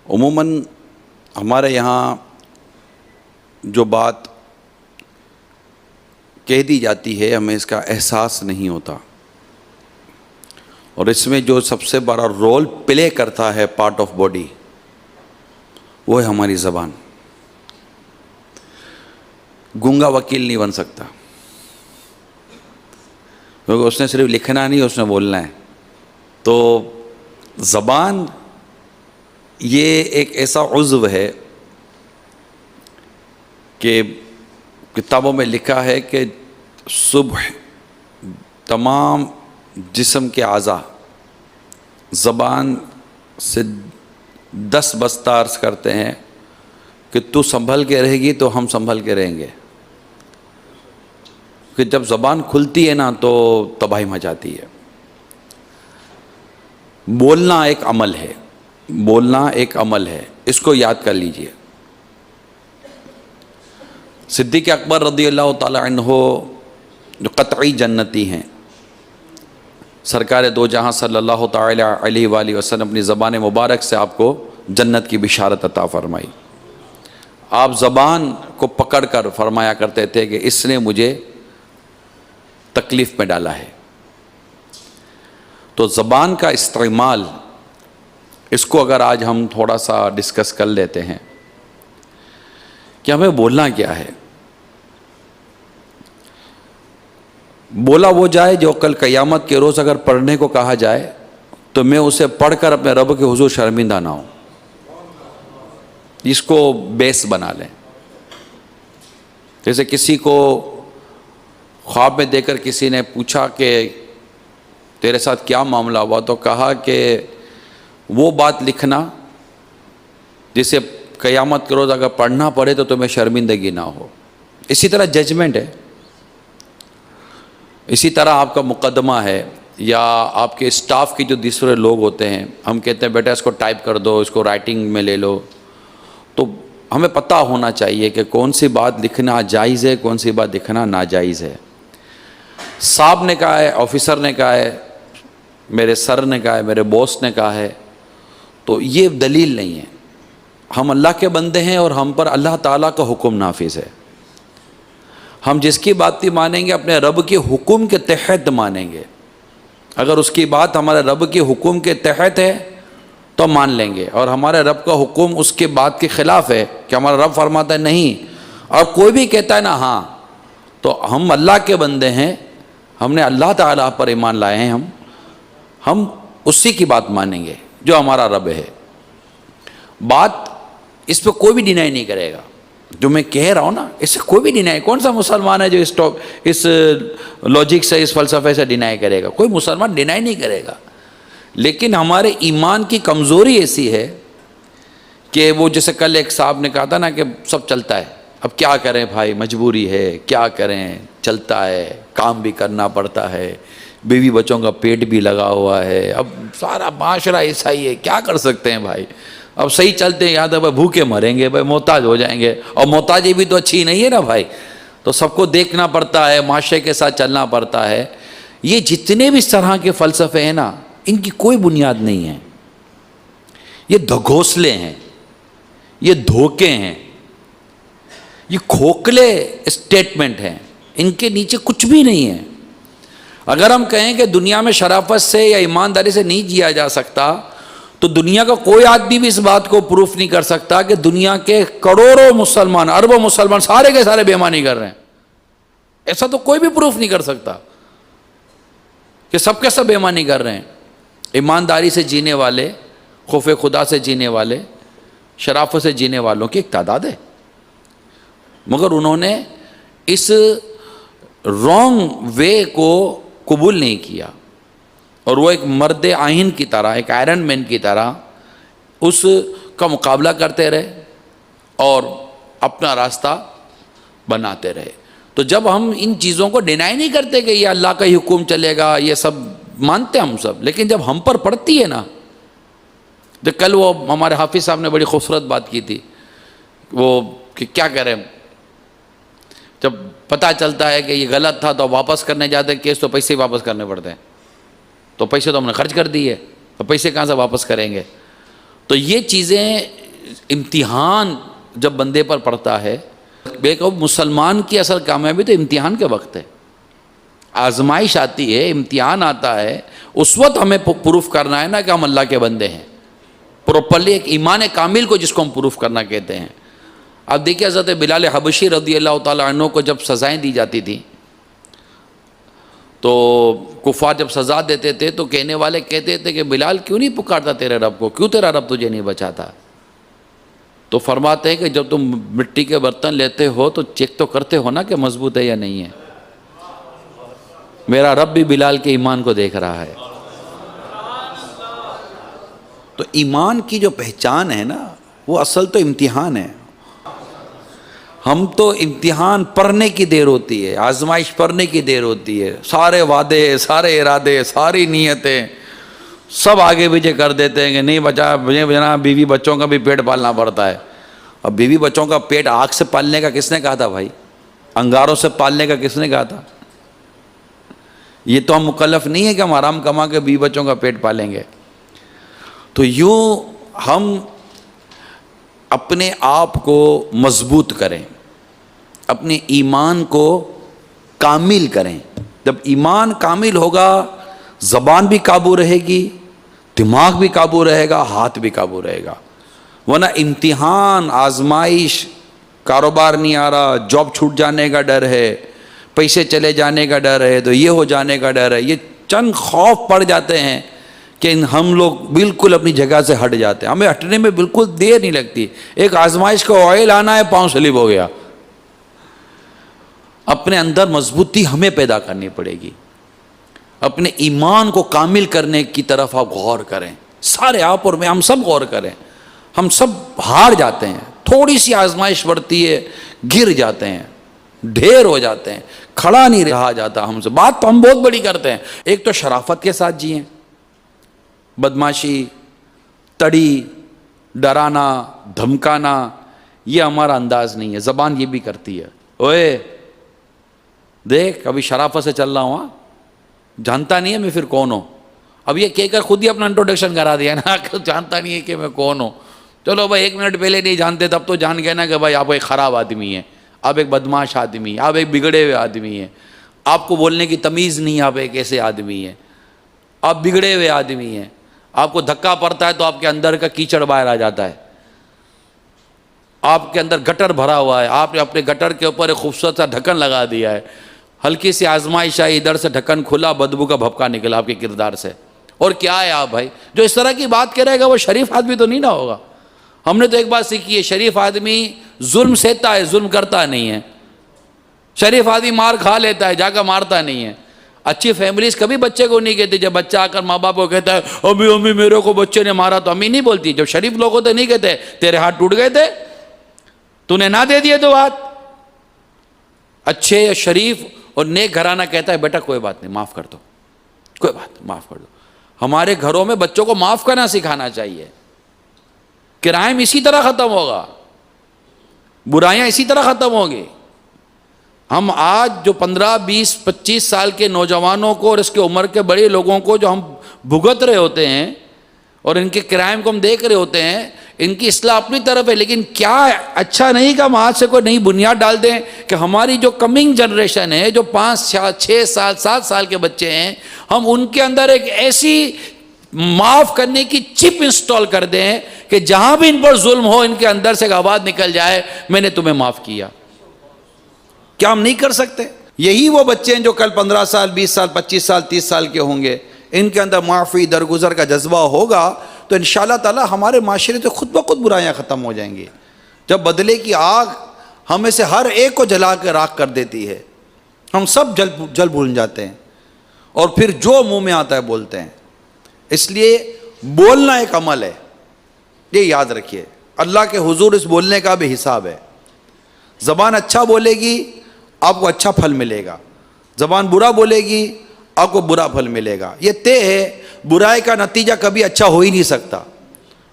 عموماً ہمارے یہاں جو بات کہہ دی جاتی ہے ہمیں اس کا احساس نہیں ہوتا، اور اس میں جو سب سے بڑا رول پلے کرتا ہے پارٹ آف باڈی وہ ہے ہماری زبان۔ گونگا وکیل نہیں بن سکتا، کیونکہ اس نے صرف لکھنا نہیں، اس نے بولنا ہے۔ تو زبان یہ ایک ایسا عضو ہے کہ کتابوں میں لکھا ہے کہ صبح تمام جسم کے اعضاء زبان سے 10 بستہ عرض کرتے ہیں کہ تو سنبھل کے رہے گی تو ہم سنبھل کے رہیں گے، کہ جب زبان کھلتی ہے نا تو تباہی مچاتی ہے۔ بولنا ایک عمل ہے، بولنا ایک عمل ہے، اس کو یاد کر لیجئے۔ صدیق اکبر رضی اللہ تعالی عنہ جو قطعی جنتی ہیں، سرکار دو جہاں صلی اللہ تعالی علیہ وآلہ وسلم اپنی زبان مبارک سے آپ کو جنت کی بشارت عطا فرمائی۔ آپ زبان کو پکڑ کر فرمایا کرتے تھے کہ اس نے مجھے تکلیف میں ڈالا ہے۔ تو زبان کا استعمال، اس کو اگر آج ہم تھوڑا سا ڈسکس کر لیتے ہیں کہ ہمیں بولنا کیا ہے۔ بولا وہ جائے جو کل قیامت کے روز اگر پڑھنے کو کہا جائے تو میں اسے پڑھ کر اپنے رب کے حضور شرمندہ نہ ہوں۔ اس کو بیس بنا لیں۔ جیسے کسی کو خواب میں دیکھ کر کسی نے پوچھا کہ تیرے ساتھ کیا معاملہ ہوا، تو کہا کہ وہ بات لکھنا جسے قیامت کے روز اگر پڑھنا پڑے تو تمہیں شرمندگی نہ ہو۔ اسی طرح ججمنٹ ہے، اسی طرح آپ کا مقدمہ ہے، یا آپ کے اسٹاف کی جو دوسرے لوگ ہوتے ہیں، ہم کہتے ہیں بیٹا اس کو ٹائپ کر دو، اس کو رائٹنگ میں لے لو، تو ہمیں پتہ ہونا چاہیے کہ کون سی بات لکھنا جائز ہے، کون سی بات لکھنا ناجائز ہے۔ صاحب نے کہا ہے، آفیسر نے کہا ہے، میرے سر نے کہا ہے، میرے باس نے کہا ہے، تو یہ دلیل نہیں ہے۔ ہم اللہ کے بندے ہیں اور ہم پر اللہ تعالیٰ کا حکم نافذ ہے۔ ہم جس کی بات بھی مانیں گے اپنے رب کے حکم کے تحت مانیں گے۔ اگر اس کی بات ہمارے رب کے حکم کے تحت ہے تو مان لیں گے، اور ہمارے رب کا حکم اس کے بات کے خلاف ہے کہ ہمارا رب فرماتا ہے نہیں، اور کوئی بھی کہتا ہے نا ہاں، تو ہم اللہ کے بندے ہیں، ہم نے اللہ تعالیٰ پر ایمان لائے ہیں، ہم اسی کی بات مانیں گے جو ہمارا رب ہے۔ بات اس پہ کوئی بھی ڈینائی نہیں کرے گا، جو میں کہہ رہا ہوں نا اس سے کوئی بھی ڈینائی، کون سا مسلمان ہے جو اس لاجک سے، اس فلسفے سے ڈینائی کرے گا؟ کوئی مسلمان ڈینائی نہیں کرے گا۔ لیکن ہمارے ایمان کی کمزوری ایسی ہے کہ وہ جیسے کل ایک صاحب نے کہا تھا نا کہ سب چلتا ہے، اب کیا کریں بھائی، مجبوری ہے، کیا کریں، چلتا ہے، کام بھی کرنا پڑتا ہے، بیوی بچوں کا پیٹ بھی لگا ہوا ہے، اب سارا معاشرہ ایسا ہی ہے، کیا کر سکتے ہیں بھائی، اب صحیح چلتے ہیں، یاد ہے بھائی بھوکے مریں گے بھائی، محتاج ہو جائیں گے، اور محتاجی بھی تو اچھی نہیں ہے نا بھائی، تو سب کو دیکھنا پڑتا ہے، معاشرے کے ساتھ چلنا پڑتا ہے۔ یہ جتنے بھی اس طرح کے فلسفے ہیں نا، ان کی کوئی بنیاد نہیں ہے، یہ گھونسلے ہیں، یہ دھوکے ہیں، یہ کھوکھلے اسٹیٹمنٹ ہیں، ان کے نیچے کچھ بھی نہیں ہے۔ اگر ہم کہیں کہ دنیا میں شرافت سے یا ایمانداری سے نہیں جیا جا سکتا، تو دنیا کا کوئی آدمی بھی اس بات کو پروف نہیں کر سکتا کہ دنیا کے کروڑوں مسلمان، اربوں مسلمان سارے کے سارے بے ایمانی کر رہے ہیں۔ ایسا تو کوئی بھی پروف نہیں کر سکتا کہ سب کے سب بے ایمانی کر رہے ہیں۔ ایمانداری سے جینے والے، خوف خدا سے جینے والے، شرافت سے جینے والوں کی ایک تعداد ہے، مگر انہوں نے اس رانگ وے کو قبول نہیں کیا، اور وہ ایک مرد آئین کی طرح، ایک آئرن مین کی طرح اس کا مقابلہ کرتے رہے اور اپنا راستہ بناتے رہے۔ تو جب ہم ان چیزوں کو ڈینائی نہیں کرتے کہ یہ اللہ کا ہی حکم چلے گا، یہ سب مانتے ہم سب، لیکن جب ہم پر پڑتی ہے نا، تو کل وہ ہمارے حافظ صاحب نے بڑی خوبصورت بات کی تھی، وہ کہ کیا کریں جب پتہ چلتا ہے کہ یہ غلط تھا تو واپس کرنے جاتے ہیں کیس، تو پیسے واپس کرنے پڑتے ہیں، تو پیسے تو ہم نے خرچ کر دیے، تو پیسے کہاں سے واپس کریں گے؟ تو یہ چیزیں امتحان جب بندے پر پڑتا ہے، دیکھو مسلمان کی اصل کامیابی تو امتحان کے وقت ہے، آزمائش آتی ہے، امتحان آتا ہے، اس وقت ہمیں پروف کرنا ہے نا کہ ہم اللہ کے بندے ہیں، پروپرلی ایک ایمان کامل کو جس کو ہم پروف کرنا کہتے ہیں۔ اب دیکھیے حضرت بلال حبشی رضی اللہ تعالیٰ عنہ کو جب سزائیں دی جاتی تھیں تو کفار جب سزا دیتے تھے تو کہنے والے کہتے تھے کہ بلال کیوں نہیں پکارتا تیرے رب کو، کیوں تیرا رب تجھے نہیں بچاتا؟ تو فرماتے ہیں کہ جب تم مٹی کے برتن لیتے ہو تو چیک تو کرتے ہو نا کہ مضبوط ہے یا نہیں ہے۔ میرا رب بھی بلال کے ایمان کو دیکھ رہا ہے۔ تو ایمان کی جو پہچان ہے نا وہ اصل تو امتحان ہے۔ ہم تو امتحان پڑھنے کی دیر ہوتی ہے، آزمائش پڑھنے کی دیر ہوتی ہے، سارے وعدے، سارے ارادے، ساری نیتیں سب آگے پیچھے کر دیتے ہیں کہ نہیں بچا، مجھے جناب بیوی بچوں کا بھی پیٹ پالنا پڑتا ہے۔ اب بیوی بچوں کا پیٹ آگ سے پالنے کا کس نے کہا تھا بھائی؟ انگاروں سے پالنے کا کس نے کہا تھا؟ یہ تو ہم مکلف نہیں ہے کہ ہم آرام کما کے بیوی بچوں کا پیٹ پالیں گے۔ تو یوں ہم اپنے آپ کو مضبوط کریں، اپنے ایمان کو کامل کریں۔ جب ایمان کامل ہوگا زبان بھی قابو رہے گی، دماغ بھی قابو رہے گا، ہاتھ بھی قابو رہے گا۔ ورنہ امتحان، آزمائش، کاروبار نہیں آ رہا، جاب چھوٹ جانے کا ڈر ہے، پیسے چلے جانے کا ڈر ہے، تو یہ ہو جانے کا ڈر ہے، یہ چند خوف پڑ جاتے ہیں کہ ہم لوگ بالکل اپنی جگہ سے ہٹ جاتے ہیں۔ ہمیں ہٹنے میں بالکل دیر نہیں لگتی، ایک آزمائش کا آئل آنا ہے، پاؤں سلپ ہو گیا۔ اپنے اندر مضبوطی ہمیں پیدا کرنی پڑے گی، اپنے ایمان کو کامل کرنے کی طرف آپ غور کریں، سارے آپ اور میں، ہم سب غور کریں۔ ہم سب ہار جاتے ہیں، تھوڑی سی آزمائش بڑھتی ہے گر جاتے ہیں، ڈھیر ہو جاتے ہیں، کھڑا نہیں رہا جاتا ہم سے۔ بات تو ہم بہت بڑی کرتے ہیں، ایک تو شرافت کے ساتھ جئیں، بدماشی، تڑی، ڈرانا، دھمکانا، یہ ہمارا انداز نہیں ہے۔ زبان یہ بھی کرتی ہے، اوئے دیکھ ابھی شرافت سے چل رہا ہوں، جانتا نہیں ہے میں پھر کون ہوں۔ اب یہ کہہ کر خود ہی اپنا انٹروڈکشن کرا دیا نا، جانتا نہیں ہے کہ میں کون ہوں۔ چلو بھائی 1 منٹ پہلے نہیں جانتے تب تو جان گئے نا کہ بھائی آپ ایک خراب آدمی ہیں، آپ ایک بدماش آدمی ہیں، آپ ایک بگڑے ہوئے آدمی ہیں، آپ کو بولنے کی تمیز نہیں، آپ ایک ایسے آدمی ہیں، آپ بگڑے ہوئے آدمی ہیں، آپ کو دھکا پڑتا ہے تو آپ کے اندر کا کیچڑ باہر آ جاتا ہے، آپ کے اندر گٹر بھرا ہوا ہے، آپ نے اپنے گٹر کے اوپر ایک خوبصورت سا ڈھکن لگا دیا ہے، ہلکی سی آزمائش آئی، ادھر سے ڈھکن کھلا، بدبو کا بھپکا نکلا آپ کے کردار سے۔ اور کیا ہے آپ بھائی جو اس طرح کی بات کہہ رہے گا وہ شریف آدمی تو نہیں نہ ہوگا۔ ہم نے تو ایک بات سیکھی ہے، شریف آدمی ظلم سہتا ہے، ظلم کرتا نہیں ہے۔ شریف آدمی مار کھا لیتا ہے، جا کر مارتا نہیں ہے۔ اچھی فیملیز کبھی بچے کو نہیں کہتے، جب بچہ آ کر ماں باپ کو کہتا ہے امی امی میرے کو بچے نے مارا، تو امی نہیں بولتی۔ جب شریف لوگ ہوتے نہیں کہتے تیرے ہاتھ ٹوٹ گئے تھے، تو نے نہ دے دیے تو بات۔ اچھے شریف اور نیک گھرانہ کہتا ہے بیٹا کوئی بات نہیں، معاف کر دو، کوئی بات معاف کر دو۔ ہمارے گھروں میں بچوں کو معاف کرنا سکھانا چاہیے۔ کرائم اسی طرح ختم ہوگا، برائیاں اسی طرح ختم ہوگی۔ ہم آج جو 15 20 25 سال کے نوجوانوں کو اور اس کے عمر کے بڑے لوگوں کو جو ہم بھگت رہے ہوتے ہیں اور ان کے کرائم کو ہم دیکھ رہے ہوتے ہیں، ان کی اصلاح اپنی طرف ہے، لیکن کیا اچھا نہیں کہ ہم آج سے کوئی نئی بنیاد ڈال دیں کہ ہماری جو کمنگ جنریشن ہے، جو 5 6 سال 7 سال کے بچے ہیں، ہم ان کے اندر ایک ایسی معاف کرنے کی چپ انسٹال کر دیں کہ جہاں بھی ان پر ظلم ہو ان کے اندر سے ایک آواز نکل جائے میں نے تمہیں معاف کیا۔ کیا ہم نہیں کر سکتے؟ یہی وہ بچے ہیں جو کل 15 سال 20 سال 25 سال 30 سال کے ہوں گے، ان کے اندر معافی درگزر کا جذبہ ہوگا تو انشاءاللہ تعالی ہمارے معاشرے سے خود بخود برائیاں ختم ہو جائیں گی۔ جب بدلے کی آگ ہمیں سے ہر ایک کو جلا کے راکھ کر دیتی ہے، ہم سب جل بھول جاتے ہیں اور پھر جو منہ میں آتا ہے بولتے ہیں۔ اس لیے بولنا ایک عمل ہے، یہ یاد رکھیے، اللہ کے حضور اس بولنے کا بھی حساب ہے۔ زبان اچھا بولے گی آپ کو اچھا پھل ملے گا، زبان برا بولے گی آپ کو برا پھل ملے گا۔ یہ طے ہے، برائی کا نتیجہ کبھی اچھا ہو ہی نہیں سکتا،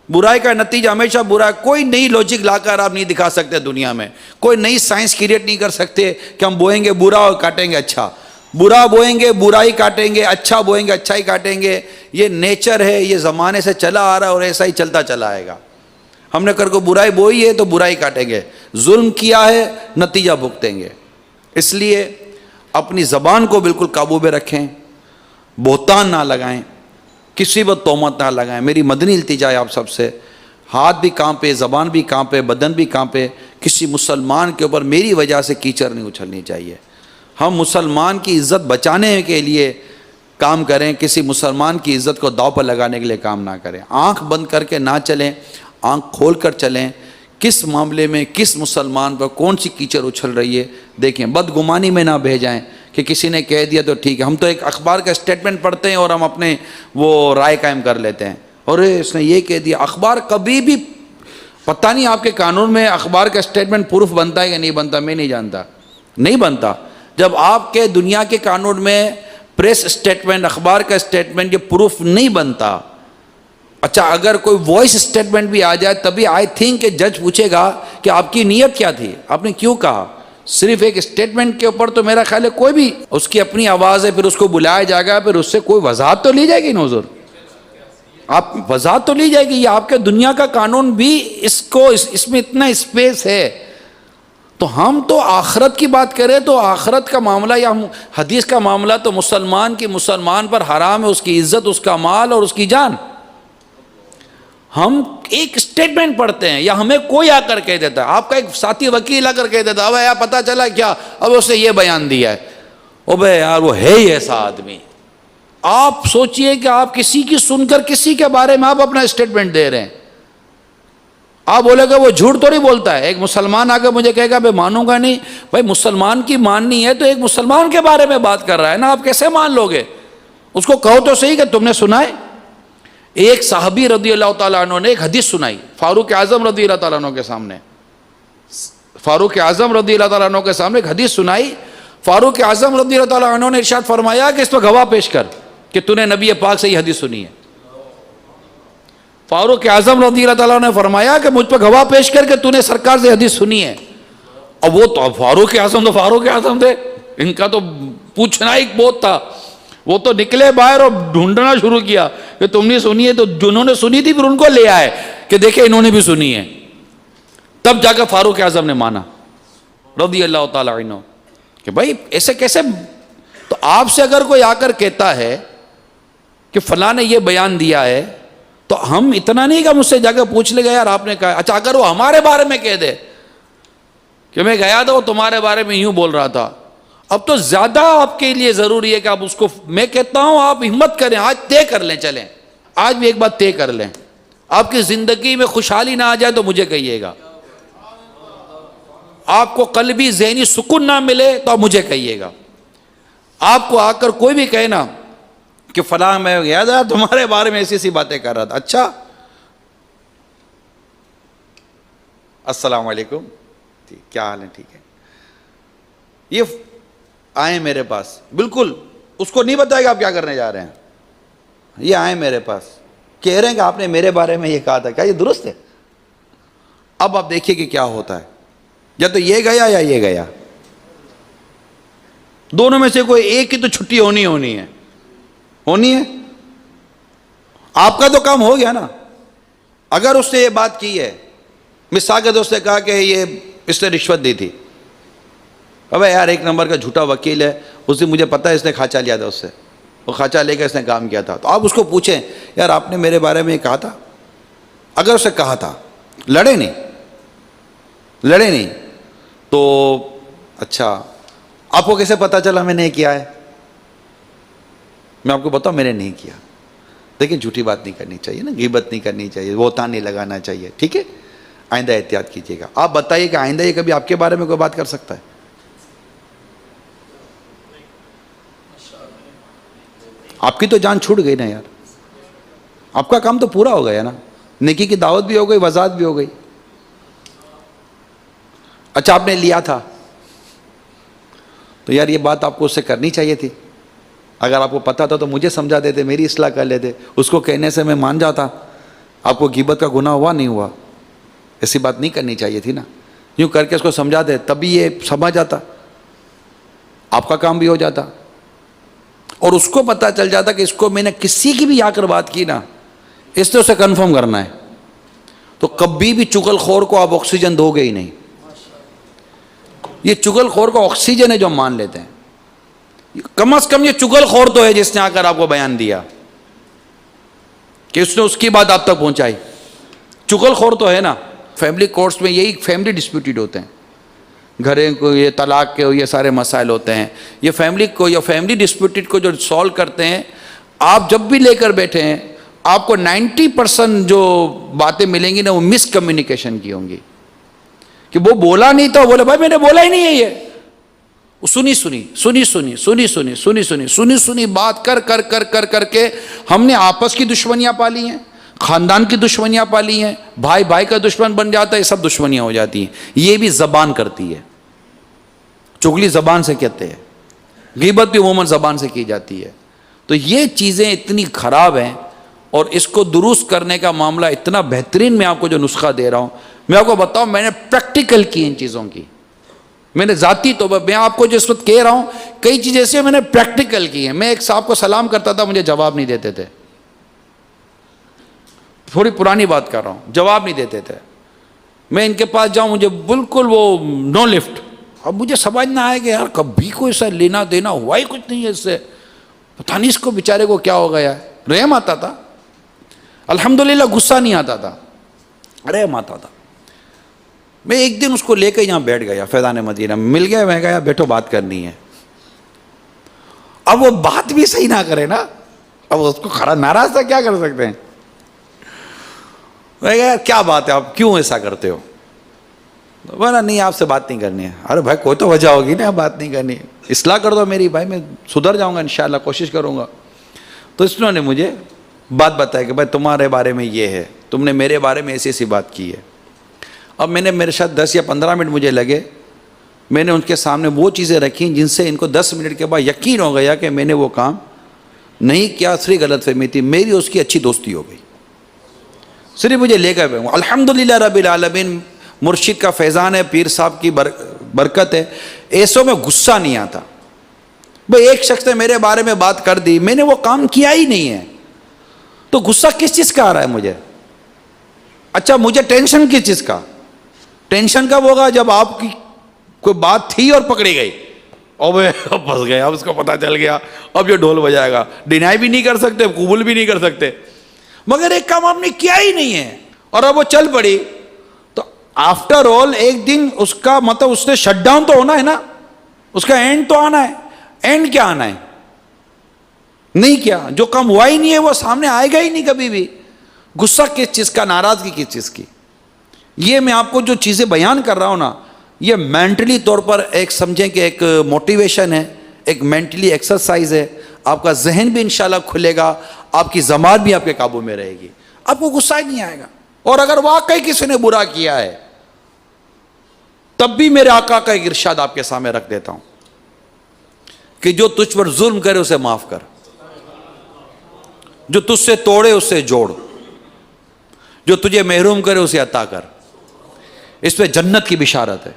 برائی کا نتیجہ ہمیشہ برا ہے۔ کوئی نئی لوجک لا کر آپ نہیں دکھا سکتے دنیا میں، کوئی نئی سائنس کریٹ نہیں کر سکتے کہ ہم بوئیں گے برا اور کاٹیں گے اچھا۔ برا بوئیں گے برائی کاٹیں گے، اچھا بوئیں گے اچھائی کاٹیں گے. یہ نیچر ہے، یہ زمانے سے چلا آ رہا ہے اور ایسا ہی چلتا چلا آئے گا. ہم نے کو برائی بوئی ہے تو برائی کاٹیں گے، ظلم کیا ہے نتیجہ بھگتیں گے. اس لیے اپنی زبان کو بالکل قابو میں رکھیں، بہتان نہ لگائیں، کسی پر تہمت نہ لگائیں. میری مدنی التجا ہے آپ سب سے، ہاتھ بھی کانپے، زبان بھی کانپے، بدن بھی کانپے، کسی مسلمان کے اوپر میری وجہ سے کیچڑ نہیں اچھلنی چاہیے. ہم مسلمان کی عزت بچانے کے لیے کام کریں، کسی مسلمان کی عزت کو داؤ پر لگانے کے لیے کام نہ کریں. آنکھ بند کر کے نہ چلیں، آنکھ کھول کر چلیں. کس معاملے میں کس مسلمان پر کون سی کیچڑ اچھل رہی ہے دیکھیں. بدگمانی میں نہ بہہ جائیں کہ کسی نے کہہ دیا تو ٹھیک ہے. ہم تو ایک اخبار کا اسٹیٹمنٹ پڑھتے ہیں اور ہم اپنے وہ رائے قائم کر لیتے ہیں، اور اس نے یہ کہہ دیا. اخبار کبھی بھی، پتہ نہیں آپ کے قانون میں اخبار کا اسٹیٹمنٹ پروف بنتا ہے یا نہیں بنتا، میں نہیں جانتا، نہیں بنتا. جب آپ کے دنیا کے قانون میں پریس اسٹیٹمنٹ، اخبار کا اسٹیٹمنٹ یہ پروف نہیں بنتا. اچھا اگر کوئی وائس اسٹیٹمنٹ بھی آ جائے تبھی آئی تھنک کہ جج پوچھے گا کہ آپ کی نیت کیا تھی، آپ نے کیوں کہا. صرف ایک اسٹیٹمنٹ کے اوپر تو میرا خیال ہے کوئی بھی، اس کی اپنی آواز ہے، پھر اس کو بلایا جائے گا، پھر اس سے کوئی وضاحت تو لی جائے گی نا حضور، آپ وضاحت تو لی جائے گی. یہ آپ کے دنیا کا قانون بھی اس میں اتنا اسپیس ہے. تو ہم تو آخرت کی بات کریں تو آخرت کا معاملہ یا حدیث کا معاملہ تو مسلمان کی مسلمان پر حرام ہے، اس کی عزت، اس کا مال اور اس کی جان. ہم ایک اسٹیٹمنٹ پڑھتے ہیں یا ہمیں کوئی آ کر کہہ دیتا ہے، آپ کا ایک ساتھی وکیل آ کر کہہ دیتا ہے اب یار پتہ چلا کیا، اب اس نے یہ بیان دیا ہے، او بھائی یار وہ ہے ہی ایسا آدمی. آپ سوچئے کہ آپ کسی کی سن کر کسی کے بارے میں آپ اپنا اسٹیٹمنٹ دے رہے ہیں. آپ بولے گا وہ جھوٹ تو نہیں بولتا ہے. ایک مسلمان آ کے مجھے کہے گا میں مانوں گا نہیں. بھائی مسلمان کی ماننی ہے تو ایک مسلمان کے بارے میں بات کر رہا ہے نا، آپ کیسے مان لو گے؟ اس کو کہو تو صحیح کہ تم نے سنا ہے. ایک صحابی رضی اللہ تعالیٰ عنہ نے ایک حدیث سنائی فاروق اعظم رضی اللہ تعالیٰ عنہ کے سامنے. فاروق اعظم رضی اللہ تعالیٰ عنہ کے سامنے ایک حدیث سنائی. فاروق اعظم رضی اللہ تعالیٰ عنہ نے ارشاد فرمایا کہ اس پر گواہ پیش کر کہ تو نے نبی پاک سے یہ حدیث سنی ہے. فاروق اعظم رضی اللہ تعالیٰ نے فرمایا کہ مجھ پر گواہ پیش کر کے تو نے سرکار سے حدیث سنی ہے. اب وہ تو فاروق اعظم تھے، ان کا تو پوچھنا ایک بہت تھا. وہ تو نکلے باہر اور ڈھونڈنا شروع کیا کہ تم نے سنی ہے، تو جنہوں نے سنی تھی پھر ان کو لے آئے کہ دیکھیں انہوں نے بھی سنی ہے. تب جا کر فاروق اعظم نے مانا رضی اللہ تعالیٰ عنہ کہ بھائی ایسے کیسے. تو آپ سے اگر کوئی آ کر کہتا ہے کہ فلاں نے یہ بیان دیا ہے تو ہم اتنا نہیں کہ مجھ سے جا کے پوچھ لے گا یار آپ نے کہا. اچھا اگر وہ ہمارے بارے میں کہہ دے کہ میں گیا تھا وہ تمہارے بارے میں یوں بول رہا تھا، اب تو زیادہ آپ کے لیے ضروری ہے کہ آپ اس کو، میں کہتا ہوں آپ ہمت کریں، آج طے کر لیں. چلیں آج بھی ایک بات طے کر لیں، آپ کی زندگی میں خوشحالی نہ آ جائے تو مجھے کہیے گا، آپ کو قلبی ذہنی سکون نہ ملے تو آپ مجھے کہیے گا. آپ کو آ کر کوئی بھی کہے نا کہ فلاں میں گیا تھا تمہارے بارے میں ایسی ایسی باتیں کر رہا تھا، اچھا السلام علیکم، کیا حال ہے، ٹھیک ہے، یہ آئیں میرے پاس، بالکل اس کو نہیں بتائے گا آپ کیا کرنے جا رہے ہیں. یہ آئیں میرے پاس کہہ رہے ہیں کہ آپ نے میرے بارے میں یہ کہا تھا، کیا یہ درست ہے؟ اب آپ دیکھیے کہ کیا ہوتا ہے. یا تو یہ گیا یا یہ گیا، دونوں میں سے کوئی ایک کی تو چھٹی ہونی ہے. آپ کا تو کام ہو گیا نا. اگر اس نے یہ بات کی ہے، مثال کے دوست نے کہا کہ یہ اس نے رشوت دی تھی، ابے یار ایک نمبر کا جھوٹا وکیل ہے، اس دن مجھے پتا ہے اس نے کھانچہ لیا تھا، اس سے وہ کھانچہ لے کے اس نے کام کیا تھا. تو آپ اس کو پوچھیں یار آپ نے میرے بارے میں یہ کہا تھا. اگر اسے کہا تھا، لڑے نہیں تو اچھا آپ کو کیسے پتا چلا میں نے کیا ہے؟ میں آپ کو بتاؤں میں نے نہیں کیا. دیکھیں جھوٹی بات نہیں کرنی چاہیے نا، غیبت نہیں کرنی چاہیے، بہتان نہیں لگانا چاہیے، ٹھیک ہے. آئندہ احتیاط کیجیے گا. آپ بتائیے کہ آئندہ یہ کبھی آپ کے بارے میں کوئی بات کر سکتا ہے؟ آپ کی تو جان چھوٹ گئی نا یار، آپ کا کام تو پورا ہو گیا نا، نیکی کی دعوت بھی ہو گئی، وضاحت بھی ہو گئی. اچھا آپ نے لیا تھا تو یار یہ بات آپ کو اس سے کرنی چاہیے تھی. اگر آپ کو پتا تھا تو مجھے سمجھا دیتے، میری اصلاح کر لیتے. اس کو کہنے سے میں مان جاتا. آپ کو غیبت کا گناہ ہوا نہیں ہوا، ایسی بات نہیں کرنی چاہیے تھی نا. یوں کر کے اس کو سمجھا دے تبھی یہ سمجھ آتا، آپ کا کام بھی ہو جاتا. اور اس کو پتہ چل جاتا کہ اس کو میں نے کسی کی بھی آ کر بات کی نا، اس نے اسے کنفرم کرنا ہے، تو کبھی بھی چغل خور کو آپ آکسیجن دو گے ہی نہیں. یہ چغل خور کو آکسیجن ہے جو ہم مان لیتے ہیں. کم از کم یہ چغل خور تو ہے جس نے آ کر آپ کو بیان دیا کہ اس نے اس کی بات آپ تک پہنچائی. چغل خور تو ہے نا. فیملی کورٹس میں یہی فیملی ڈسپیوٹڈ ہوتے ہیں، گھریں کو یہ طلاق کے یہ سارے مسائل ہوتے ہیں. یہ فیملی ڈسپیوٹڈ کو جو سالو کرتے ہیں، آپ جب بھی لے کر بیٹھے ہیں آپ کو 90% جو باتیں ملیں گی نا وہ مس کمیونیکیشن کی ہوں گی، کہ وہ بولا نہیں تھا، بولے بھائی میں نے بولا ہی نہیں ہے. یہ سنی بات کر کے ہم نے آپس کی دشمنیاں پالی ہیں، خاندان کی دشمنیاں پالی ہیں، بھائی بھائی کا دشمن بن جاتا ہے، یہ سب دشمنیاں ہو جاتی ہیں. یہ بھی زبان کرتی ہے. چغلی زبان سے کہتے ہیں، غیبت بھی عموماً زبان سے کی جاتی ہے. تو یہ چیزیں اتنی خراب ہیں، اور اس کو درست کرنے کا معاملہ اتنا بہترین میں آپ کو جو نسخہ دے رہا ہوں، میں آپ کو بتاؤں میں نے پریکٹیکل کی ان چیزوں کی. میں نے ذاتی طور پر میں آپ کو جس وقت کہہ رہا ہوں کئی چیزیں ایسے میں نے پریکٹیکل کی ہیں. میں ایک صاحب کو سلام کرتا تھا، مجھے جواب نہیں دیتے تھے. تھوڑی پرانی بات کر رہا ہوں، جواب نہیں دیتے تھے. میں ان کے پاس جاؤں مجھے بالکل وہ نو لفٹ. اب مجھے سمجھ نہ آئے کہ یار کبھی کوئی ایسا لینا دینا ہوا ہی کچھ نہیں ہے اس سے، پتہ نہیں اس کو بیچارے کو کیا ہو گیا ہے. رحم آتا تھا الحمدللہ، غصہ نہیں آتا تھا، رحم آتا تھا. میں ایک دن اس کو لے کے یہاں بیٹھ گیا فیضان مدینہ، مل گیا، میں کہا بیٹھو بات کرنی ہے. اب وہ بات بھی صحیح نہ کرے نا، اب اس کو خرا ناراض تھا، کیا کر سکتے ہیں. میں کہا کیا بات ہے، آپ کیوں ایسا کرتے ہو؟ بولا نہیں آپ سے بات نہیں کرنی ہے. ارے بھائی کوئی تو وجہ ہوگی نا، بات نہیں کرنی، اصلاح کر دو میری. بھائی میں سدھر جاؤں گا انشاءاللہ، کوشش کروں گا. تو اس نے مجھے بات بتایا کہ بھائی تمہارے بارے میں یہ ہے، تم نے میرے بارے میں ایسی ایسی بات کی ہے. اب میں نے میرے ساتھ 10 یا 15 منٹ مجھے لگے، میں نے ان کے سامنے وہ چیزیں رکھیں جن سے ان کو 10 منٹ کے بعد یقین ہو گیا کہ میں نے وہ کام نہیں کیا، صرف غلط فہمی تھی. میری اس کی اچھی دوستی ہو گئی. صرف مجھے لے کر الحمدللہ رب العالمین، مرشد کا فیضان ہے، پیر صاحب کی برکت ہے. ایسوں میں غصہ نہیں آتا. بھئی ایک شخص نے میرے بارے میں بات کر دی، میں نے وہ کام کیا ہی نہیں ہے، تو غصہ کس چیز کا آ رہا ہے مجھے؟ اچھا مجھے ٹینشن کس چیز کا؟ ٹینشن کب ہوگا جب آپ کی کوئی بات تھی اور پکڑی گئی، اب پھنس گئے، اب اس کو پتہ چل گیا، اب یہ ڈھول بجائے گا. ڈینائی بھی نہیں کر سکتے، قبول بھی نہیں کر سکتے، مگر ایک کام آپ نے کیا ہی نہیں ہے اور اب وہ چل پڑی. تو آفٹر آل ایک دن اس کا مطلب اس نے شٹ ڈاؤن تو ہونا ہے نا، اس کا اینڈ تو آنا ہے. اینڈ کیا آنا ہے؟ نہیں کیا. جو کام ہوا ہی نہیں ہے وہ سامنے آئے گا ہی نہیں کبھی بھی. غصہ کس چیز کا، ناراضگی کس چیز کی؟ یہ میں آپ کو جو چیزیں بیان کر رہا ہوں نا، یہ مینٹلی طور پر ایک سمجھیں کہ ایک موٹیویشن ہے، ایک مینٹلی ایکسرسائز ہے. آپ کا ذہن بھی انشاءاللہ کھلے گا، آپ کی زبان بھی آپ کے قابو میں رہے گی، آپ کو غصہ ہی نہیں آئے گا. اور اگر واقعی کسی نے برا کیا ہے تب بھی میرے آقا کا ایک ارشاد آپ کے سامنے رکھ دیتا ہوں کہ جو تجھ پر ظلم کرے اسے معاف کر، جو تجھ سے توڑے اسے جوڑ، جو تجھے محروم کرے اسے عطا کر. اس پہ جنت کی بشارت ہے،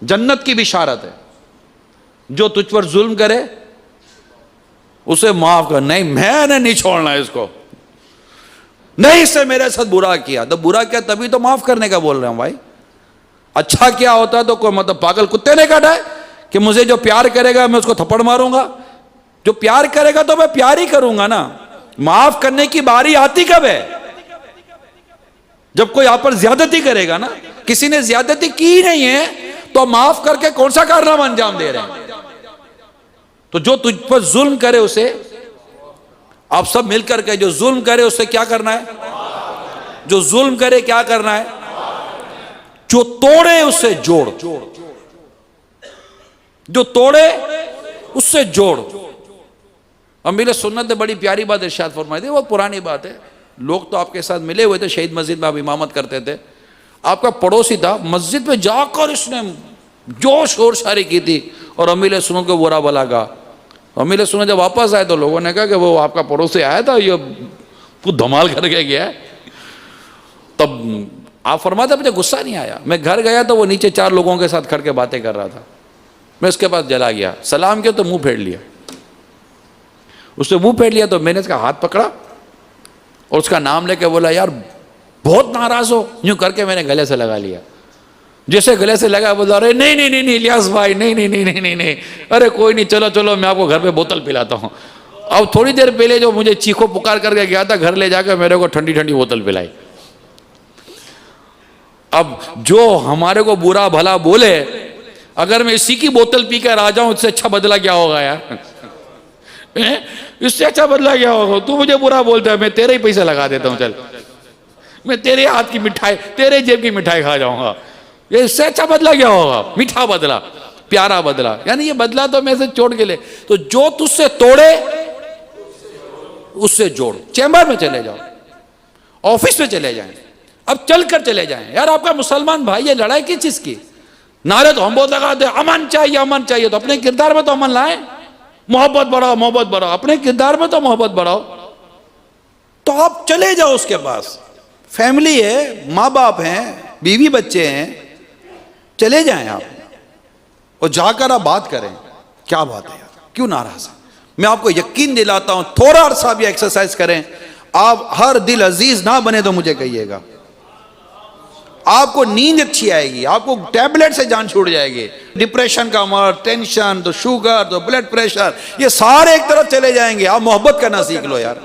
جنت کی بشارت ہے. جو تجھ پر ظلم کرے اسے معاف کر. نہیں میں نے نہیں چھوڑنا ہے اس کو، نہیں اس سے میرے ساتھ برا کیا. تو برا کیا تبھی تو معاف کرنے کا بول رہا ہوں بھائی. اچھا کیا ہوتا تو کوئی مطلب پاگل کتے نے کاٹا ہے کہ مجھے جو پیار کرے گا میں اس کو تھپڑ ماروں گا؟ جو پیار کرے گا تو میں پیار ہی کروں گا نا. معاف کرنے کی باری آتی کب ہے؟ جب کوئی آپ پر زیادتی کرے گا نا. کسی نے زیادتی کی نہیں ہے تو معاف کر کے کون سا کارنامہ انجام دے رہے ہیں؟ تو جو تجھ پر ظلم کرے اسے، آپ سب مل کر کے جو ظلم کرے اسے کیا کرنا ہے؟ جو ظلم کرے کیا کرنا ہے؟ جو توڑے اسے جوڑ، جو توڑے اس سے جوڑ. امیر سنت نے بڑی پیاری بات ارشاد فرمائی تھی، وہ پرانی بات ہے. لوگ تو آپ کے ساتھ ملے ہوئے تھے، شہید مسجد میں آپ امامت کرتے تھے. آپ کا پڑوسی تھا، مسجد میں جا کر اس نے جوش شور شاری کی تھی اور امیر سنت کو برا بلا کہا. امیر سنت جب واپس آئے تو لوگوں نے کہا کہ وہ آپ کا پڑوسی آیا تھا، یہ کچھ دھمال کر کے گیا ہے. تب آپ فرماتے مجھے غصہ نہیں آیا. میں گھر گیا تو وہ نیچے 4 لوگوں کے ساتھ کھڑ کے باتیں کر رہا تھا. میں اس کے پاس جلا گیا، سلام کیا تو منہ پھیر لیا. اس نے منہ پھیر لیا تو میں نے اس کا ہاتھ پکڑا اور اس کا نام لے کے بولا یار بہت ناراض ہو, یوں کر کے میں نے گلے سے لگا لیا. جیسے گلے سے لگا بولا ارے نہیں نہیں نہیں نہیں الیاس بھائی نہیں نہیں نہیں نہیں نہیں نہیں, ارے کوئی نہیں, چلو چلو میں آپ کو گھر پہ بوتل پلاتا ہوں. اب تھوڑی دیر پہلے جو مجھے چیخو پکار کر کے گیا تھا گھر لے جا کے میرے کو ٹھنڈی ٹھنڈی بوتل پلائی. اب جو ہمارے کو برا بھلا بولے, اگر میں اسی کی بوتل پی کر آ جاؤں اس سے اچھا بدلہ کیا ہوگا یار, اس سے اچھا بدلہ کیا ہوگا. تو مجھے برا بولتا ہے میں تیرے ہی پیسے لگا دیتا ہوں, چل میں تیرے ہاتھ کی مٹھائی تیرے جیب کی مٹھائی کھا جاؤں گا. یہ اس سے اچھا بدلہ کیا ہوگا, میٹھا بدلہ, پیارا بدلہ. یعنی یہ بدلہ تو میں سے چھوڑ کے لے. تو جو تجھ سے توڑے اس سے جوڑ. چیمبر میں چلے جاؤ, آفس میں چلے جائیں, اب چل کر چلے جائیں. یار آپ کا مسلمان بھائی یہ لڑائی کس چیز کی؟ نعرے تو ہم بہت لگاتے ہیں امن چاہیے امن چاہیے, تو اپنے کردار میں تو امن لائیں, محبت بڑھاؤ محبت بڑھاؤ, اپنے کردار میں تو محبت بڑھاؤ. تو آپ چلے جاؤ اس کے پاس, فیملی ہے, ماں باپ ہیں, بیوی بچے ہیں, چلے جائیں آپ اور جا کر آپ بات کریں. کیا بات ہے یار, کیوں ناراض ہے؟ میں آپ کو یقین دلاتا ہوں تھوڑا عرصہ بھی ایکسرسائز کریں, آپ ہر دل عزیز نہ بنے تو مجھے کہیے گا, آپ کو نیند اچھی آئے گی, آپ کو ٹیبلٹ سے جان چھوٹ جائے گی. ڈپریشن کا مرض, ٹینشن, تو شوگر, تو بلڈ پریشر, یہ سارے ایک طرف چلے جائیں گے. آپ محبت کرنا سیکھ لو یار.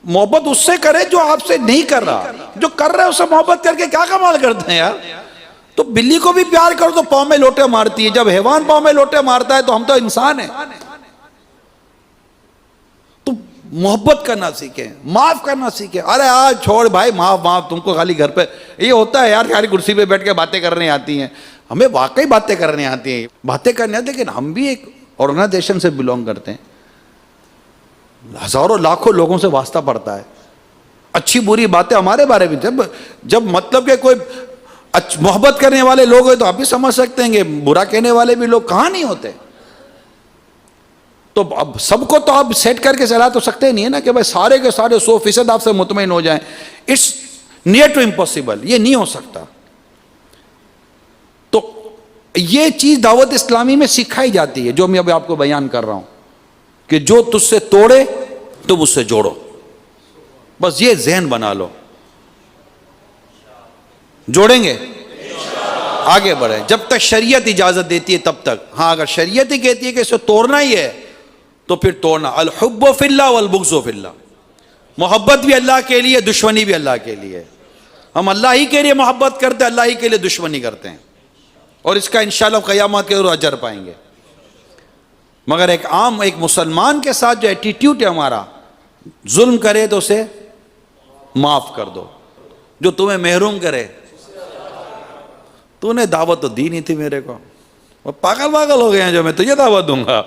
محبت اس سے کرے جو آپ سے نہیں کر رہا, جو کر رہا ہے اس سے محبت کر کے کیا کمال کرتے ہیں یار. تو بلی کو بھی پیار کرو تو پاؤں میں لوٹے مارتی ہے, جب حیوان پاؤں میں لوٹے مارتا ہے تو ہم تو انسان ہیں. تو محبت کرنا سیکھیں, معاف کرنا سیکھیں. ارے آج چھوڑ بھائی, معاف معاف, تم کو خالی گھر پہ یہ ہوتا ہے یار, خالی کرسی پہ بیٹھ کے باتیں کرنے آتی ہیں. ہمیں واقعی باتیں کرنے آتی ہیں, باتیں کرنے آتی ہیں, لیکن ہم بھی ایک آرگنائزیشن سے بلونگ کرتے ہیں, ہزاروں لاکھوں لوگوں سے واسطہ پڑتا ہے. اچھی بری باتیں ہمارے بارے میں, جب مطلب کہ کوئی محبت کرنے والے لوگ ہیں تو آپ بھی سمجھ سکتے ہیں کہ برا کہنے والے بھی لوگ کہاں نہیں ہوتے. تو اب سب کو تو آپ سیٹ کر کے چلا تو سکتے نہیں ہے نا کہ بھائی سارے کے سارے 100% آپ سے مطمئن ہو جائیں. اٹس نیئر ٹو امپاسبل, یہ نہیں ہو سکتا. تو یہ چیز دعوت اسلامی میں سکھائی جاتی ہے جو میں ابھی آپ کو بیان کر رہا ہوں, کہ جو تجھ سے توڑے تم اس سے جوڑو. بس یہ ذہن بنا لو, جوڑیں گے, آگے بڑھیں. جب تک شریعت اجازت دیتی ہے تب تک. ہاں اگر شریعت ہی کہتی ہے کہ اسے توڑنا ہی ہے تو پھر توڑنا. الحب فی اللہ والبغض فی اللہ, محبت بھی اللہ کے لیے, دشمنی بھی اللہ کے لیے. ہم اللہ ہی کے لیے محبت کرتے ہیں, اللہ ہی کے لیے دشمنی کرتے ہیں, اور اس کا انشاءاللہ قیامت کے روز اجر پائیں گے. مگر ایک عام ایک مسلمان کے ساتھ جو ایٹیٹیوڈ ہے ہمارا, ظلم کرے تو اسے معاف کر دو, جو تمہیں محروم کرے. تو نے دعوت تو دی نہیں تھی میرے کو, وہ پاگل ہو گئے ہیں جو میں تجھے دعوت دوں گا,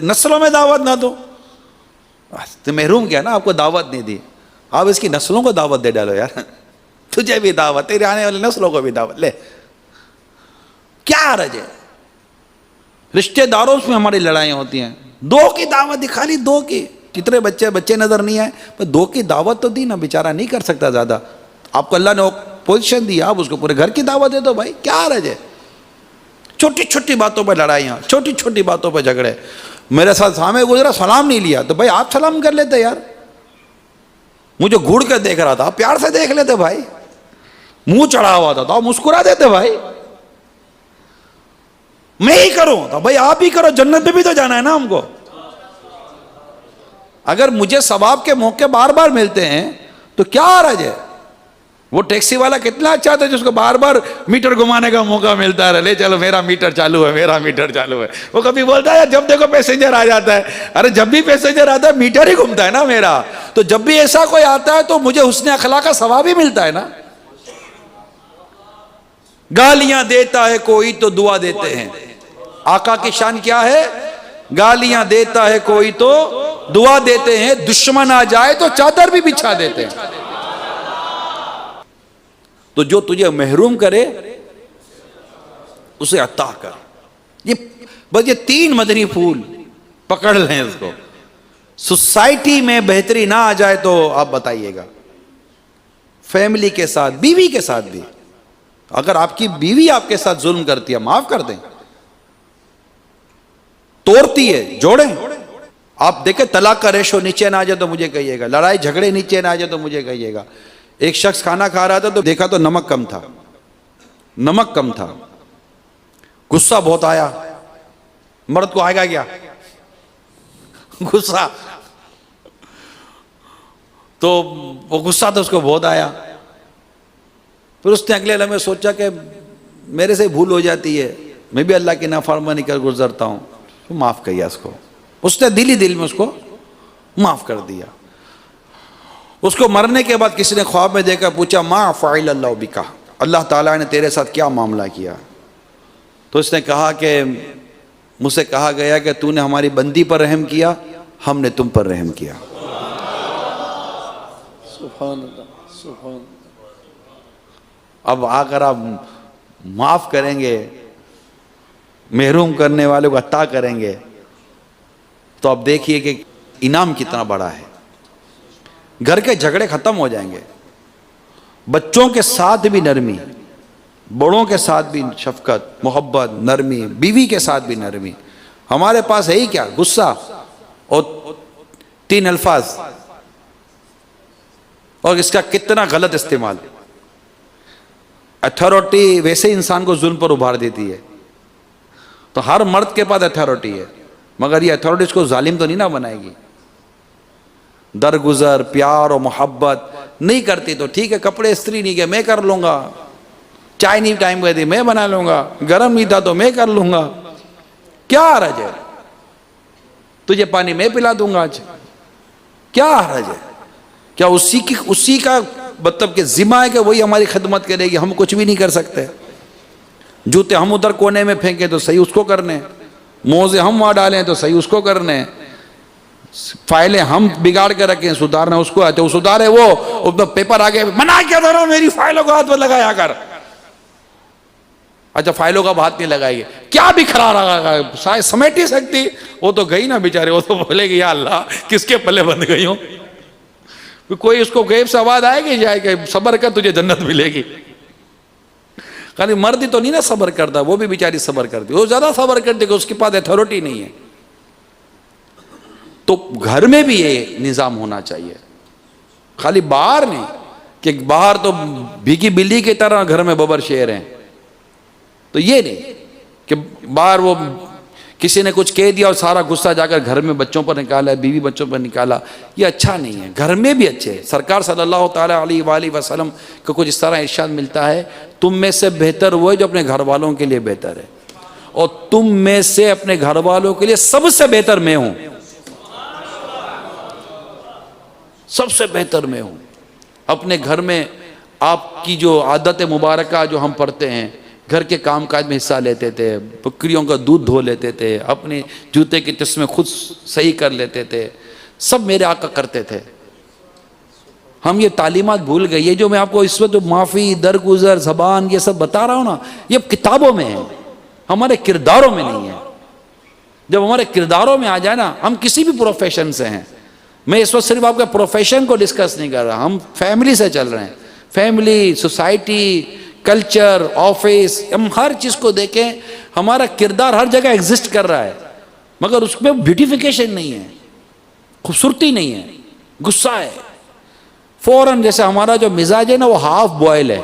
نسلوں میں دعوت نہ دو. تو محروم کیا نا, آپ کو دعوت نہیں دی, آپ اس کی نسلوں کو دعوت دے ڈالو یار. تجھے بھی دعوت, تیرے آنے والی نسلوں کو بھی دعوت لے. کیا حرج ہے؟ رشتہ داروں میں ہماری لڑائیاں ہوتی ہیں, 2 کی دعوت دی, خالی 2 کی. کتنے بچے نظر نہیں آئے, پر 2 کی دعوت تو دی نا, بیچارہ نہیں کر سکتا زیادہ. آپ کو اللہ نے پوزیشن دی, آپ اس کو پورے گھر کی دعوت دے دو بھائی, کیا حرج ہے؟ چھوٹی چھوٹی باتوں پہ لڑائیاں, چھوٹی چھوٹی باتوں پہ جھگڑے. میرے ساتھ سامنے گزرا, سلام نہیں لیا, تو بھائی آپ سلام کر لیتے یار. مجھے گھوڑ کر دیکھ رہا تھا, آپ پیار سے دیکھ لیتے بھائی. منہ چڑھا ہوا تھا تو آپ مسکرا دیتے بھائی. میں ہی کروں تو بھائی آپ ہی کرو, جنت میں بھی تو جانا ہے نا ہم کو. اگر مجھے ثواب کے موقع بار بار ملتے ہیں تو کیا حرج ہے؟ وہ ٹیکسی والا کتنا اچھا تھا جس کو بار بار میٹر گھمانے کا موقع ملتا ہے, لے چلو میرا میٹر چالو ہے, میرا میٹر چالو ہے. وہ کبھی بولتا ہے جب دیکھو پیسنجر آ جاتا ہے, ارے جب بھی پیسنجر آتا ہے میٹر ہی گھومتا ہے نا میرا. تو جب بھی ایسا کوئی آتا ہے تو مجھے حسن اخلاق کا ثواب ہی ملتا ہے نا. گالیاں دیتا ہے کوئی تو دعا دیتے ہیں. آقا کی شان کیا ہے؟ گالیاں دیتا ہے کوئی تو دعا دیتے ہیں, دشمن آ جائے تو چادر بھی بچھا دیتے ہیں. تو جو تجھے محروم کرے اسے عطا کر. بس یہ 3 مدنی پھول پکڑ لیں اس کو. سوسائٹی میں بہتری نہ آ جائے تو آپ بتائیے گا. فیملی کے ساتھ, بیوی کے ساتھ بھی, اگر آپ کی بیوی آپ کے ساتھ ظلم کرتی ہے معاف کر دیں. توڑتی ہے جوڑیں. آپ دیکھیں طلاق کا ریشو نیچے نہ آ جائے تو مجھے کہیے گا, لڑائی جھگڑے نیچے نہ آ جائے تو مجھے کہیے گا. ایک شخص کھانا کھا رہا تھا تو دیکھا تو نمک کم تھا, نمک کم تھا, غصہ بہت آیا. مرد کو آئے گا کیا غصہ, تو وہ غصہ تو اس کو بہت آیا. پھر اس نے اگلے لمحے سوچا کہ میرے سے بھول ہو جاتی ہے, میں بھی اللہ کی نافرمانی کر گزرتا ہوں, تو معاف کیا اس کو. اس نے دل میں اس کو معاف کر دیا. اس کو مرنے کے بعد کسی نے خواب میں دیکھا, پوچھا ما فعل اللہ بکا, اللہ تعالیٰ نے تیرے ساتھ کیا معاملہ کیا؟ تو اس نے کہا کہ مجھ سے کہا گیا کہ تو نے ہماری بندی پر رحم کیا, ہم نے تم پر رحم کیا. سبحان اللہ, سبحان اللہ. اب آ کر آپ معاف کریں گے, محروم کرنے والے کو عطا کریں گے, تو اب دیکھیے کہ انعام کتنا بڑا ہے. گھر کے جھگڑے ختم ہو جائیں گے. بچوں کے ساتھ بھی نرمی, بڑوں کے ساتھ بھی شفقت, محبت, نرمی, بیوی کے ساتھ بھی نرمی. ہمارے پاس ہے ہی کیا, غصہ اور 3 الفاظ, اور اس کا کتنا غلط استعمال. اتھارٹی ویسے انسان کو ظلم پر ابھار دیتی ہے. تو ہر مرد کے پاس اتھارٹی ہے, مگر یہ اتھارٹی اس کو ظالم تو نہیں نہ بنائے گی. درگزر, پیار اور محبت نہیں کرتی تو ٹھیک ہے, کپڑے استری نہیں کیا میں کر لوں گا, چائے نہیں ٹائم پہ دی میں بنا لوں گا, گرم نہیں تھا تو میں کر لوں گا, کیا حرج ہے, تجھے پانی میں پلا دوں گا آج, کیا حرج ہے؟ کیا اسی کا مطلب کہ ذمہ ہے کہ وہی ہماری خدمت کرے گی, ہم کچھ بھی نہیں کر سکتے؟ جوتے ہم ادھر کونے میں پھینکیں تو صحیح اس کو کرنے, موزے ہم وہاں ڈالیں تو صحیح اس کو کرنے, فائلیں ہم بگاڑ کے رکھیں سدھارنا اس کو ہے تو سدھارے. وہ پیپر آگے منع کیا تھا نا میری فائلوں کو ہاتھ میں لگایا کر. اچھا فائلوں کا ہاتھ نہیں لگائیے, کیا بکھرا رہا, سمیٹ ہی سکتی, وہ تو گئی نا بیچارے, وہ تو بولے گی یا اللہ کس کے پلے بند گئی ہوں. کوئی اس کو غیب سے آواز آئے گی جائے کہ صبر کر تجھے جنت ملے گی. خالی مرد ہی تو نہیں نا صبر کرتا, وہ بھی بیچاری صبر کرتی, وہ زیادہ صبر کرتی کہ اس کے پاس اتھارٹی نہیں ہے. تو گھر میں بھی یہ نظام ہونا چاہیے, خالی باہر نہیں کہ باہر تو بھیگی بلی کی طرح گھر میں ببر شیر ہیں. تو یہ نہیں کہ باہر وہ کسی نے کچھ کہہ دیا اور سارا غصہ جا کر گھر میں بچوں پر نکالا, بیوی بچوں پر نکالا, یہ اچھا نہیں ہے. گھر میں بھی اچھے. سرکار صلی اللہ تعالیٰ علیہ وآلہ وسلم کو کچھ اس طرح ارشاد ملتا ہے, تم میں سے بہتر وہ ہے جو اپنے گھر والوں کے لیے بہتر ہے, اور تم میں سے اپنے گھر والوں کے لیے سب سے بہتر میں ہوں, سب سے بہتر میں ہوں. اپنے گھر میں آپ کی جو عادت مبارکہ جو ہم پڑھتے ہیں, گھر کے کام کاج میں حصہ لیتے تھے, بکریوں کا دودھ دھو لیتے تھے, اپنے جوتے کی تسمیں خود صحیح کر لیتے تھے, سب میرے آقا کرتے تھے. ہم یہ تعلیمات بھول گئے. یہ جو میں آپ کو اس وقت معافی, درگزر, زبان, یہ سب بتا رہا ہوں نا, یہ کتابوں میں ہے, ہمارے کرداروں میں نہیں ہے. جب ہمارے کرداروں میں آ جائے نا, ہم کسی بھی پروفیشن سے ہیں, میں اس وقت صرف آپ کے پروفیشن کو ڈسکس نہیں کر رہا, ہم فیملی سے چل رہے ہیں. فیملی, سوسائٹی, کلچر, آفس, ہم ہر چیز کو دیکھیں, ہمارا کردار ہر جگہ ایگزسٹ کر رہا ہے, مگر اس میں بیوٹیفیکیشن نہیں ہے, خوبصورتی نہیں ہے, غصہ ہے. فوراً جیسے ہمارا جو مزاج ہے نا وہ ہاف بوائل ہے,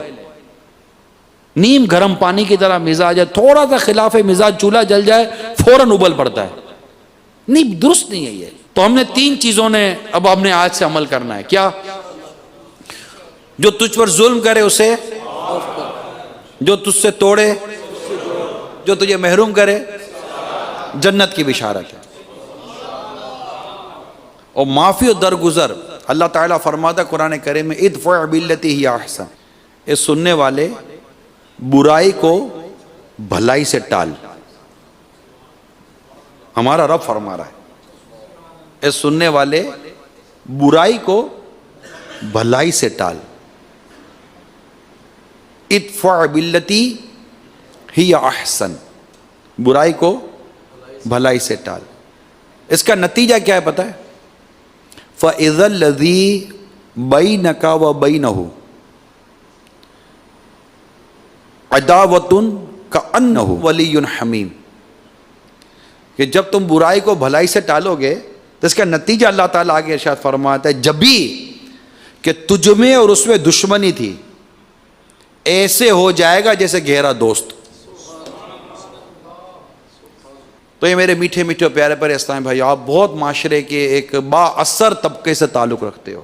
نیم گرم پانی کی طرح مزاج ہے, تھوڑا سا خلاف مزاج چولہا جل جائے فوراً ابل پڑتا ہے. نہیں, درست نہیں ہے یہ. تو ہم نے 3 چیزوں نے اب ہم نے آج سے عمل کرنا ہے. کیا؟ جو تجھ پر ظلم کرے اسے, جو تجھ سے توڑے, جو تجھے محروم کرے, جنت کی بشارت ہے. اور معافی و درگزر, اللہ تعالیٰ فرماتا قرآن کریم میں, ادفع بالتی ہی احسن, اے سننے والے برائی کو بھلائی سے ٹال. ہمارا رب فرما رہا ہے, اے سننے والے برائی کو بھلائی سے ٹال. ادفع بالتی ہی احسن, برائی کو بھلائی سے ٹال. اس کا نتیجہ کیا ہے پتہ ہے؟ فَإِذَا الَّذِي بَيْنَكَ وَبَيْنَهُ عَدَاوَةٌ كَأَنَّهُ وَلِيٌّ حَمِيمٌ, کہ کہ جب تم برائی کو بھلائی سے ٹالو گے تو اس کا نتیجہ اللہ تعالیٰ آگے ارشاد فرماتا ہے جب بھی کہ تجھ میں اور اس میں دشمنی تھی ایسے ہو جائے گا جیسے گہرا دوست. تو یہ میرے میٹھے میٹھے پیارے پیارے اسلامی بھائی، آپ بہت معاشرے کے ایک با اثر طبقے سے تعلق رکھتے ہو،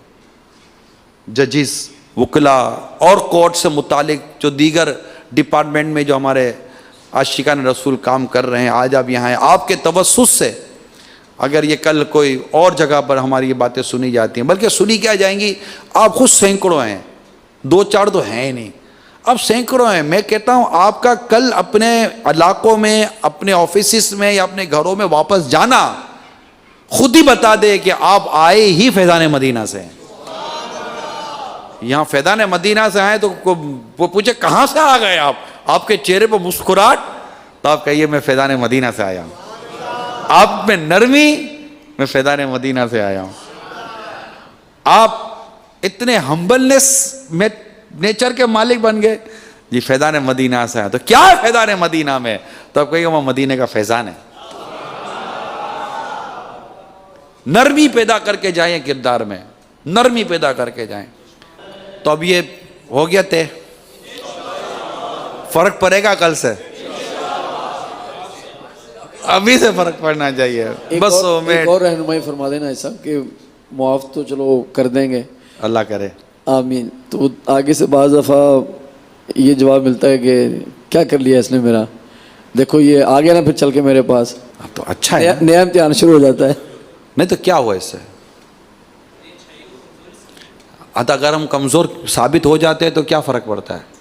ججز، وکلا اور کورٹ سے متعلق جو دیگر ڈپارٹمنٹ میں جو ہمارے عاشقان رسول کام کر رہے ہیں، آج آپ یہاں ہیں. آپ کے توسط سے اگر یہ کل کوئی اور جگہ پر ہماری یہ باتیں سنی جاتی ہیں، بلکہ سنی کیا جائیں گی، آپ خود سینکڑوں ہیں، دو چار تو ہیں ہی نہیں، اب سینکڑوں ہیں. میں کہتا ہوں آپ کا کل اپنے علاقوں میں، اپنے آفیسز میں یا اپنے گھروں میں واپس جانا خود ہی بتا دے کہ آپ آئے ہی فیضان مدینہ سے ہیں. یہاں فیضان مدینہ سے آئے تو وہ پوچھے کہاں سے آ گئے آپ کے چہرے پہ مسکراہٹ، تو آپ کہیے میں فیضان مدینہ سے آیا ہوں. آپ میں نرمی، میں فیضان مدینہ سے آیا ہوں. آپ اتنے ہمبلنس میں نیچر کے مالک بن گئے، جی فیضان مدینہ سے آیا. تو کیا ہے فیضان مدینہ میں؟ تو آپ کہیے وہ مدینہ کا فیضان ہے. نرمی پیدا کر کے جائیں کردار میں، نرمی پیدا کر کے جائیں. تو اب یہ ہو گیا طے، فرق پڑے گا کل سے، ابھی سے فرق پڑنا چاہیے. بس ایک اور رہنمائی فرما دینا ایسا کہ معاف تو چلو کر دیں گے، اللہ کرے، آمین. تو آگے سے بعض دفعہ یہ جواب ملتا ہے کہ کیا کر لیا اس نے میرا، دیکھو یہ آ گیا نا پھر چل کے میرے پاس، تو اچھا ہے. نیا امتحان شروع ہو جاتا ہے. نہیں تو کیا ہوا اس سے؟ اگر ہم کمزور ثابت ہو جاتے ہیں تو کیا فرق پڑتا ہے؟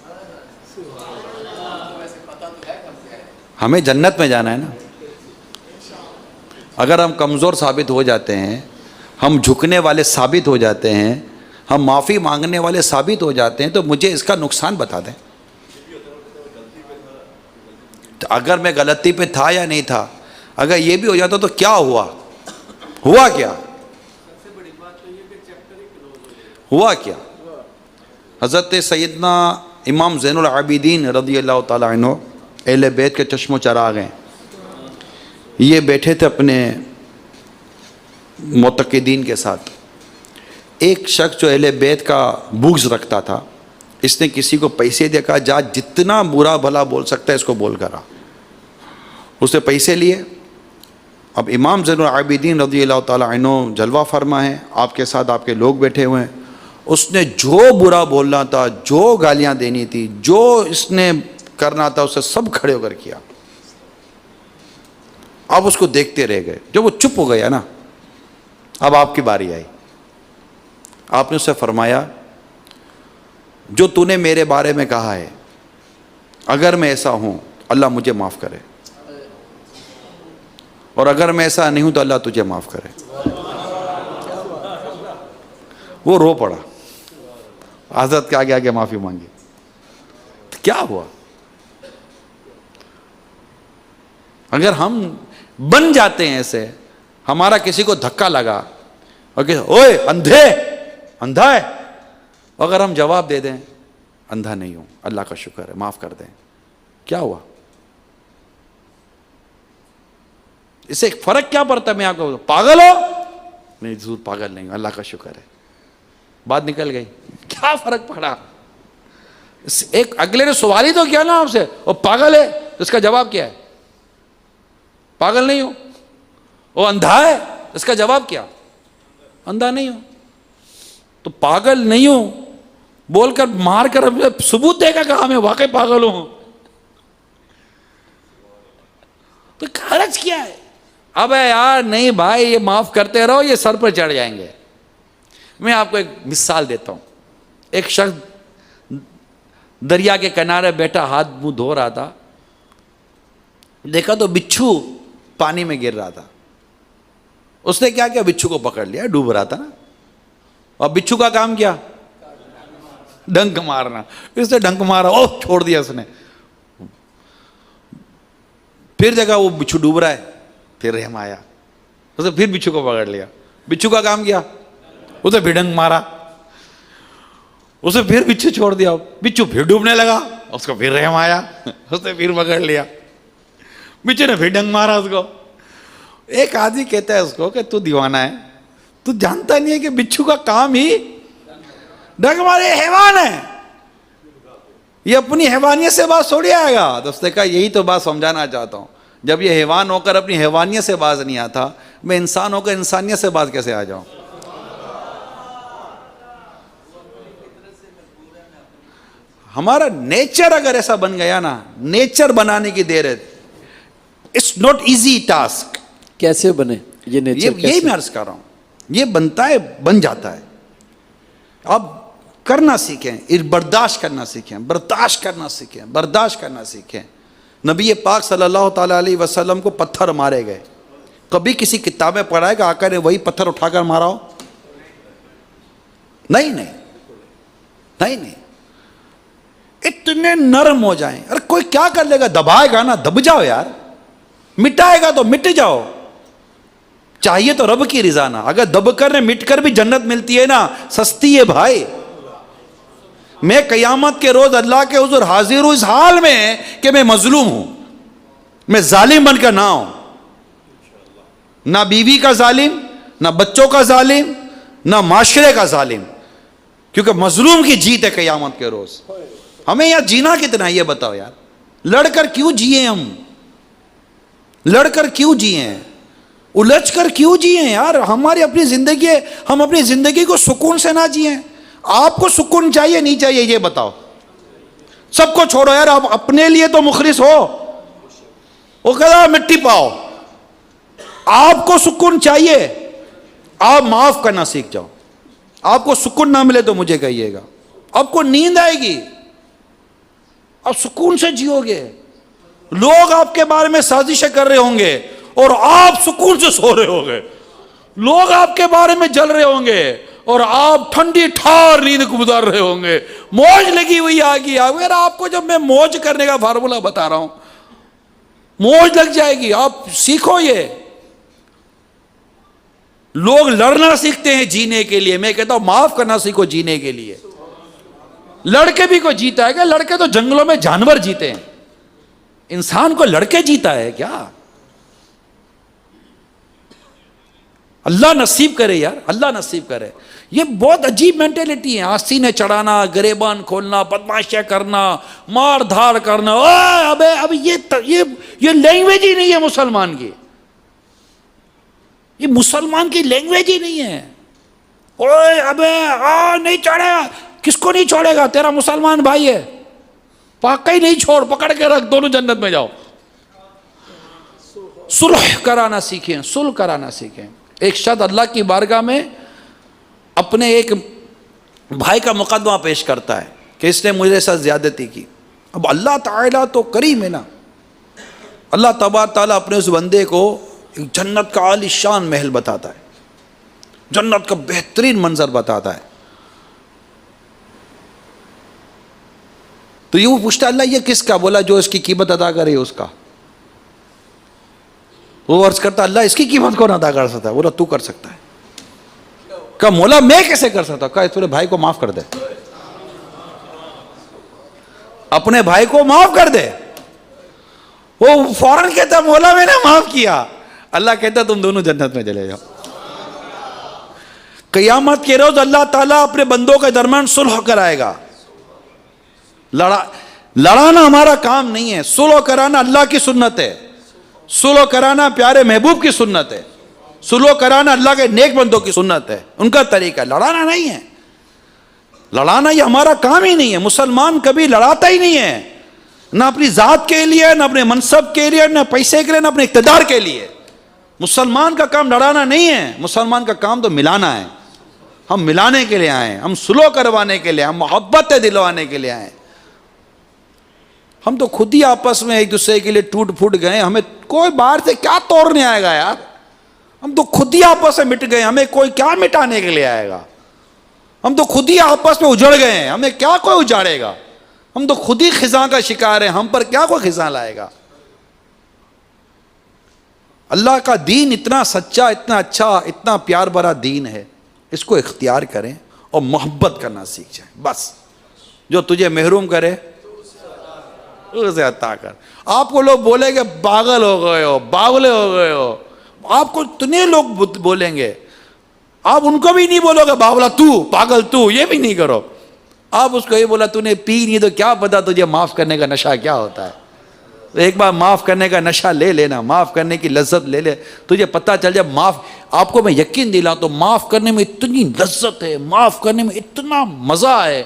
ہمیں جنت میں جانا ہے نا. اگر ہم کمزور ثابت ہو جاتے ہیں، ہم جھکنے والے ثابت ہو جاتے ہیں، ہم معافی مانگنے والے ثابت ہو جاتے ہیں، تو مجھے اس کا نقصان بتا دیں. تو اگر میں غلطی پہ تھا یا نہیں تھا، اگر یہ بھی ہو جاتا تو کیا ہوا؟ ہوا کیا؟ ہوا کیا؟ حضرت سیدنا امام زین العابدین رضی اللہ تعالیٰ عنہ، اہل بیت کے چشم و چراغ ہیں، یہ بیٹھے تھے اپنے معتقدین کے ساتھ. ایک شخص جو اہل بیت کا بغض رکھتا تھا، اس نے کسی کو پیسے دے کہا جا جتنا برا بھلا بول سکتا ہے اس کو بول کر آ. اس نے پیسے لیے. اب امام زین العابدین رضی اللہ تعالیٰ عنہ جلوہ فرما ہے، آپ کے ساتھ آپ کے لوگ بیٹھے ہوئے ہیں. اس نے جو برا بولنا تھا، جو گالیاں دینی تھی، جو اس نے کرنا تھا، اسے سب کھڑے ہو کر کیا. اب اس کو دیکھتے رہ گئے. جب وہ چپ ہو گیا نا، اب آپ کی باری آئی. آپ نے اسے فرمایا جو تو نے میرے بارے میں کہا ہے، اگر میں ایسا ہوں اللہ مجھے معاف کرے، اور اگر میں ایسا نہیں ہوں تو اللہ تجھے معاف کرے. وہ رو پڑا، حضرت کے آگے آگے معافی مانگی. کیا ہوا؟ اگر ہم بن جاتے ہیں ایسے، ہمارا کسی کو دھکا لگا اور کہ اوئے اندھے، اندھا ہے، اگر ہم جواب دے دیں اندھا نہیں ہوں، اللہ کا شکر ہے، معاف کر دیں، کیا ہوا؟ اس سے ایک فرق کیا پڑتا ہے؟ میں آپ کو پاگل ہو؟ نہیں ضرور پاگل نہیں ہوں، اللہ کا شکر ہے، بات نکل گئی. کیا فرق پڑا؟ ایک اگلے نے سوال ہی تو کیا نا آپ سے، وہ پاگل ہے، اس کا جواب کیا ہے؟ پاگل نہیں ہوں. وہ اندھا ہے، اس کا جواب کیا؟ اندھا نہیں ہوں. تو پاگل نہیں ہوں بول کر مار کر ثبوت دے گا کہ ہاں میں واقعی پاگل ہوں. تو حرج کیا ہے؟ اب یار نہیں بھائی، یہ معاف کرتے رہو، یہ سر پر چڑھ جائیں گے. میں آپ کو ایک مثال دیتا ہوں. ایک شخص دریا کے کنارے بیٹھا ہاتھ منہ دھو رہا تھا، دیکھا تو بچھو پانی میں گر رہا تھا. اس نے کیا کیا؟ بچھو کو پکڑ لیا، ڈوب رہا تھا نا. اور بچھو کا کام کیا؟ ڈنک مارنا. اس نے ڈنک مارا، اوہ چھوڑ دیا اس نے. پھر دیکھا وہ بچھو ڈوب رہا ہے، پھر رحم آیا، اس نے پھر بچھو کو پکڑ لیا. بچھو کا کام کیا؟ اسے پھر ڈنک مارا، اسے پھر بچھو چھوڑ دیا. بچھو پھر ڈوبنے لگا، اس کو پھر رحم آیا، اس نے پھر پکڑ لیا. بچھو نے پھر ڈنک مارا اس کو. ایک آدمی کہتا ہے اس کو کہ تو دیوانہ ہے, تو جانتا نہیں ہے کہ بچھو کا کام ہی ڈنگ مارے, حیوان ہے, یہ اپنی حیوانیت سے باز چھوڑی آئے گا. تو اس نے کہا یہی تو بات سمجھانا چاہتا ہوں, جب یہ حیوان ہو کر اپنی حیوانیت سے باز نہیں آتا, میں انسان ہو کر انسانیت سے باز کیسے آ جاؤں؟ ہمارا نیچر اگر ایسا بن گیا نا, نیچر بنانے کی دیر ہے, اٹس ناٹ ایزی ٹاسک. کیسے بنے یہ نیچر؟ یہی میں عرض کر رہا ہوں, یہ بنتا ہے, بن جاتا ہے. اب کرنا سیکھیں, برداشت کرنا سیکھیں, برداشت کرنا سیکھیں, برداشت کرنا سیکھیں. نبی پاک صلی اللہ تعالیٰ علیہ وسلم کو پتھر مارے گئے, کبھی کسی کتاب میں پڑھا ہے کہ آقا نے وہی پتھر اٹھا کر مارا ہو؟ نہیں نہیں نہیں نہیں. اتنے نرم ہو جائیں. ارے کوئی کیا کر لے گا, دبائے گا نا, دب جاؤ یار, مٹائے گا تو مٹ جاؤ. چاہیے تو رب کی رضا نا, اگر دب کر مٹ کر بھی جنت ملتی ہے نا, سستی ہے بھائی. میں قیامت کے روز اللہ کے حضور حاضر ہوں اس حال میں کہ میں مظلوم ہوں, میں ظالم بن کر نہ ہوں, نہ بیوی کا ظالم, نہ بچوں کا ظالم, نہ معاشرے کا ظالم, کیونکہ مظلوم کی جیت ہے قیامت کے روز. ہمیں یہاں جینا کتنا ہے یہ بتاؤ یار, لڑ کر کیوں جیے, ہم لڑ کر کیوں جیے, الجھ کر کیوں جیے یار؟ ہماری اپنی زندگی ہے, ہم اپنی زندگی کو سکون سے نہ جیے. آپ کو سکون چاہیے نہیں چاہیے یہ بتاؤ؟ سب کو چھوڑو یار, آپ اپنے لیے تو مخلص ہو. وہ کہا مٹی پاؤ, آپ کو سکون چاہیے, آپ معاف کرنا سیکھ جاؤ. آپ کو سکون نہ ملے تو مجھے کہیے گا, آپ کو نیند آئے گی, آپ سکون سے جیو گے. لوگ آپ کے بارے میں سازشیں کر رہے ہوں گے اور آپ سکون سے سو رہے ہوں گے. لوگ آپ کے بارے میں جل رہے ہوں گے اور آپ ٹھنڈی ٹھار نیند گزار رہے ہوں گے. موج لگی ہوئی آگی. اگر آپ کو جب میں موج کرنے کا فارمولہ بتا رہا ہوں, موج لگ جائے گی. آپ سیکھو یہ. لوگ لڑنا سیکھتے ہیں جینے کے لیے, میں کہتا ہوں معاف کرنا سیکھو جینے کے لیے. لڑکے بھی کوئی جیتا ہے کیا؟ لڑکے تو جنگلوں میں جانور جیتے ہیں, انسان کو لڑکے جیتا ہے کیا؟ اللہ نصیب کرے یار, اللہ نصیب کرے. یہ بہت عجیب مینٹلٹی ہے, آستینے چڑھانا, گریبان کھولنا, بدماشیاں کرنا, مار دھاڑ کرنا. اب یہ لینگویج ہی نہیں ہے مسلمان کی, یہ مسلمان کی لینگویج ہی نہیں ہے. اوے ابے نہیں چڑھے, کس کو نہیں چھوڑے گا؟ تیرا مسلمان بھائی ہے, پاکا ہی نہیں چھوڑ, پکڑ کے رکھ, دونوں جنت میں جاؤ. صلح کرانا سیکھیں, صلح کرانا سیکھیں. ایک شخص اللہ کی بارگاہ میں اپنے ایک بھائی کا مقدمہ پیش کرتا ہے کہ اس نے مجھے ساتھ زیادتی کی. اب اللہ تعالیٰ تو کریم ہے نا, اللہ تبارک تعالیٰ اپنے اس بندے کو ایک جنت کا عالی شان محل بتاتا ہے, جنت کا بہترین منظر بتاتا ہے. تو یہ وہ پوچھتا اللہ یہ کس کا؟ بولا جو اس کی قیمت ادا کرے اس کا. وہ عرض کرتا اللہ اس کی قیمت کون ادا کر سکتا ہے؟ بولا تو کر سکتا ہے. کہا مولا میں کیسے کر سکتا ہوں؟ کہا تیرے بھائی کو معاف کر دے, اپنے بھائی کو معاف کر دے. وہ فوراً کہتا مولا میں نے معاف کیا. اللہ کہتا تم دونوں جنت میں چلے جاؤ. قیامت کے روز اللہ تعالیٰ اپنے بندوں کے درمیان صلح کرائے گا. لڑانا ہمارا کام نہیں ہے, صلح کرانا اللہ کی سنت ہے, صلح کرانا پیارے محبوب کی سنت ہے, صلح کرانا اللہ کے نیک بندوں کی سنت ہے, ان کا طریقہ. لڑانا نہیں ہے, لڑانا یہ ہمارا کام ہی نہیں ہے. مسلمان کبھی لڑاتا ہی نہیں ہے, نہ اپنی ذات کے لیے, نہ اپنے منصب کے لیے, نہ پیسے کے لیے, نہ اپنے اقتدار کے لیے. مسلمان کا کام لڑانا نہیں ہے, مسلمان کا کام تو ملانا ہے. ہم ملانے کے لیے آئے, ہم صلح کروانے کے لیے, ہم محبت دلوانے کے لیے آئے. ہم تو خود ہی آپس میں ایک دوسرے کے لیے ٹوٹ پھوٹ گئے, ہمیں کوئی باہر سے کیا توڑنے آئے گا یار؟ ہم تو خود ہی آپس میں مٹ گئے, ہمیں کوئی کیا مٹانے کے لیے آئے گا؟ ہم تو خود ہی آپس میں اجڑ گئے ہیں, ہمیں کیا کوئی اجاڑے گا؟ ہم تو خود ہی خزاں کا شکار ہیں, ہم پر کیا کوئی خزاں لائے گا؟ اللہ کا دین اتنا سچا, اتنا اچھا, اتنا پیار بھرا دین ہے, اس کو اختیار کریں اور محبت کرنا سیکھ جائیں. بس جو تجھے محروم کرے اسے عطا کر. آپ کو لوگ بولے کہ پاگل ہو گئے ہو, باولے ہو گئے ہو, آپ کو اتنے لوگ بولیں گے, آپ ان کو بھی نہیں بولو گے باولا تو پاگل تو, یہ بھی نہیں کرو. آپ اس کو یہ بولا تو نے پی نہیں تو کیا پتا تجھے معاف کرنے کا نشہ کیا ہوتا ہے. ایک بار معاف کرنے کا نشہ لے لینا, معاف کرنے کی لذت لے لے, تجھے پتہ چل جائے معاف. آپ کو میں یقین دلاؤں تو معاف کرنے میں اتنی لذت ہے, معاف کرنے میں اتنا مزہ ہے,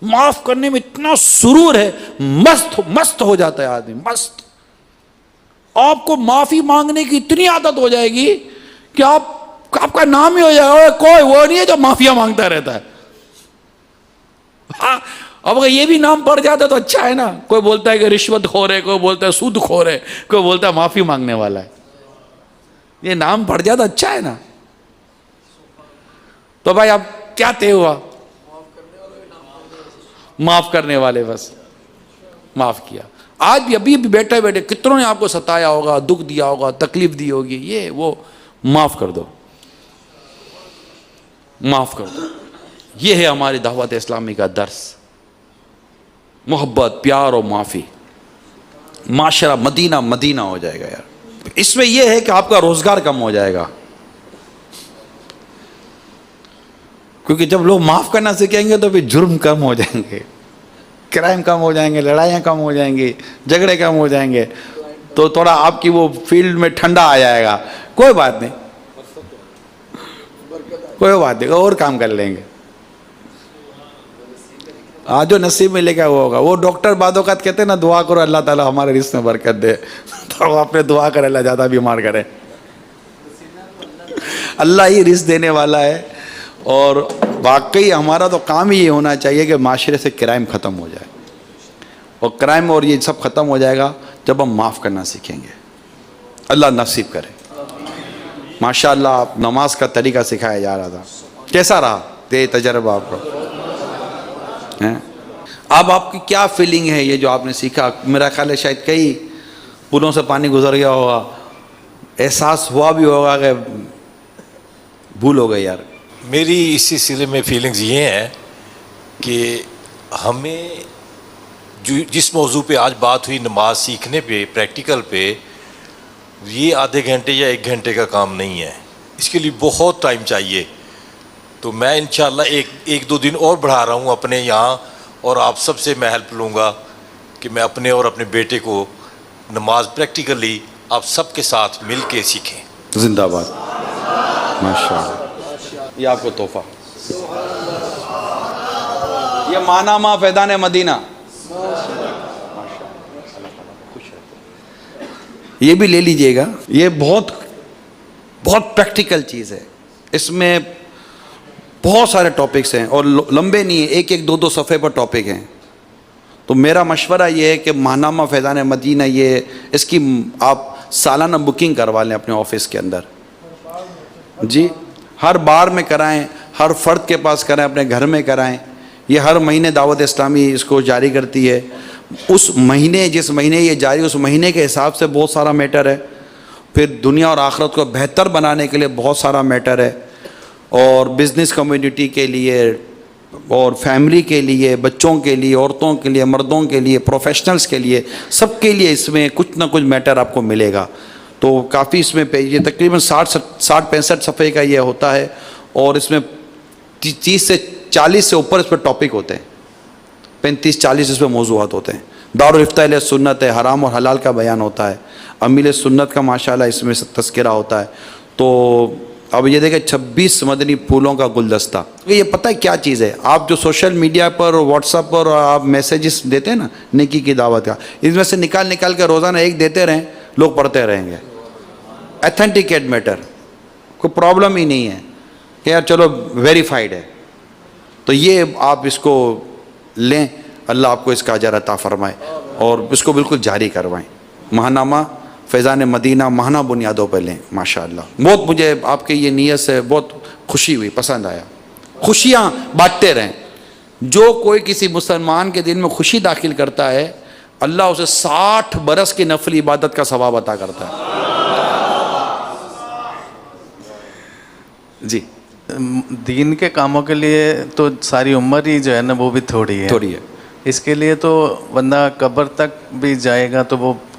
معاف کرنے میں اتنا سرور ہے, مست ہو جاتا ہے آدمی, مست. آپ کو معافی مانگنے کی اتنی عادت ہو جائے گی کہ آپ کا نام ہی ہو جائے گا کوئی وہ نہیں ہے جو معافیا مانگتا رہتا ہے. ہاں, اب اگر یہ بھی نام پڑ جاتا تو اچھا ہے نا. کوئی بولتا ہے کہ رشوت خور ہے, کوئی بولتا ہے سود خور ہے, کوئی بولتا ہے معافی مانگنے والا ہے. یہ نام پڑ جاتا اچھا ہے نا. تو بھائی اب کیا طے ہوا؟ معاف کرنے والے, بس معاف کیا. آج بھی ابھی بیٹھے بیٹھے کتنوں نے آپ کو ستایا ہوگا, دکھ دیا ہوگا, تکلیف دی ہوگی, یہ وہ معاف کر دو, معاف کر دو. یہ ہے ہماری دعوت اسلامی کا درس, محبت, پیار اور معافی. معاشرہ مدینہ مدینہ ہو جائے گا یار. اس میں یہ ہے کہ آپ کا روزگار کم ہو جائے گا, کیونکہ جب لوگ معاف کرنا سیکھیں گے تو پھر جرم کم ہو جائیں گے, کرائم کم ہو جائیں گے, لڑائیاں کم ہو جائیں گی, جھگڑے کم ہو جائیں گے, تو تھوڑا آپ کی وہ فیلڈ میں ٹھنڈا آ جائے گا. کوئی بات نہیں, کوئی بات نہیں, اور کام کر لیں گے. آج جو نصیب میں لے کے وہ ہوگا. وہ ڈاکٹر بعد اوقات کہتے ہیں نا دعا کرو اللہ تعالیٰ ہمارے رزق میں برکت دے, تو وہ اپنے دعا کرے اللہ زیادہ بیمار کرے. اللہ ہی رزق دینے والا ہے. اور واقعی ہمارا تو کام ہی یہ ہونا چاہیے کہ معاشرے سے کرائم ختم ہو جائے, اور کرائم اور یہ سب ختم ہو جائے گا جب ہم معاف کرنا سیکھیں گے. اللہ نصیب کرے. ماشاء اللہ آپ نماز کا طریقہ سکھایا جا رہا تھا, کیسا رہا یہ تجربہ آپ کو؟ اب آپ کی کیا فیلنگ ہے یہ جو آپ نے سیکھا؟ میرا خیال ہے شاید کئی پلوں سے پانی گزر گیا ہوگا, احساس ہوا بھی ہوگا کہ بھول ہو گئی یار. میری اس سلسلے میں فیلنگز یہ ہیں کہ ہمیں جس موضوع پہ آج بات ہوئی نماز سیکھنے پہ, پریکٹیکل پہ, یہ آدھے گھنٹے یا 1 گھنٹے کا کام نہیں ہے, اس کے لیے بہت ٹائم چاہیے. تو میں انشاءاللہ ایک دو دن اور بڑھا رہا ہوں اپنے یہاں, اور آپ سب سے میں ہیلپ لوں گا کہ میں اپنے اور اپنے بیٹے کو نماز پریکٹیکلی آپ سب کے ساتھ مل کے سیکھیں. زندہ باد, ماشاءاللہ. یہ آپ کو تحفہ, یہ مانامہ فیضان مدینہ, یہ بھی لے لیجئے گا. یہ بہت پریکٹیکل چیز ہے. اس میں بہت سارے ٹاپکس ہیں اور لمبے نہیں ہیں, 1-2 صفحے پر ٹاپک ہیں. تو میرا مشورہ یہ ہے کہ ماہنامہ فیضان مدینہ, یہ اس کی آپ سالانہ بکنگ کروا لیں اپنے آفس کے اندر. جی, ہر بار میں کرائیں, ہر فرد کے پاس کرائیں, اپنے گھر میں کرائیں. یہ ہر مہینے دعوت اسلامی اس کو جاری کرتی ہے. اس مہینے, جس مہینے یہ جاری, اس مہینے کے حساب سے بہت سارا میٹر ہے. پھر دنیا اور آخرت کو بہتر بنانے کے لیے بہت سارا میٹر ہے. اور بزنس کمیونٹی کے لیے, اور فیملی کے لیے, بچوں کے لیے, عورتوں کے لیے, مردوں کے لیے, پروفیشنلز کے لیے, سب کے لیے اس میں کچھ نہ کچھ میٹر آپ کو ملے گا. تو کافی اس میں یہ تقریباً 60-65 صفحے کا یہ ہوتا ہے, اور اس میں 30 سے 40 سے اوپر اس پہ ٹاپک ہوتے ہیں, 35-40 اس پہ موضوعات ہوتے ہیں. دارالفتہ اہل سنت ہے, حرام اور حلال کا بیان ہوتا ہے. امیل سنت کا ماشاءاللہ اس میں تذکرہ ہوتا ہے. تو اب یہ دیکھیں 26 مدنی پھولوں کا گلدستہ. یہ پتہ ہے کیا چیز ہے؟ آپ جو سوشل میڈیا پر, واٹس ایپ پر آپ میسیجز دیتے ہیں نا نیکی کی دعوت کا, اس میں سے نکال کے روزانہ ایک دیتے رہیں, لوگ پڑھتے رہیں گے. ایتھینٹیکیٹ میٹر, کوئی پرابلم ہی نہیں ہے کہ یار چلو ویریفائڈ ہے. تو یہ آپ اس کو لیں, اللہ آپ کو اس کا اجر عطا فرمائے, اور اس کو بالکل جاری کروائیں. ماہنامہ فیضان مدینہ ماہانہ بنیادوں پہ لیں. ماشاءاللہ بہت مجھے آپ کی یہ نیت سے بہت خوشی ہوئی, پسند آیا. خوشیاں بانٹتے رہیں. جو کوئی کسی مسلمان کے دل میں خوشی داخل کرتا ہے, اللہ اسے 60 برس کی نفلی عبادت کا ثواب عطا کرتا ہے. جی, دین کے کاموں کے لیے تو ساری عمر ہی جو ہے نا وہ بھی تھوڑی ہے. تھوڑی ہے. اس کے لیے تو بندہ قبر تک بھی جائے گا تو وہ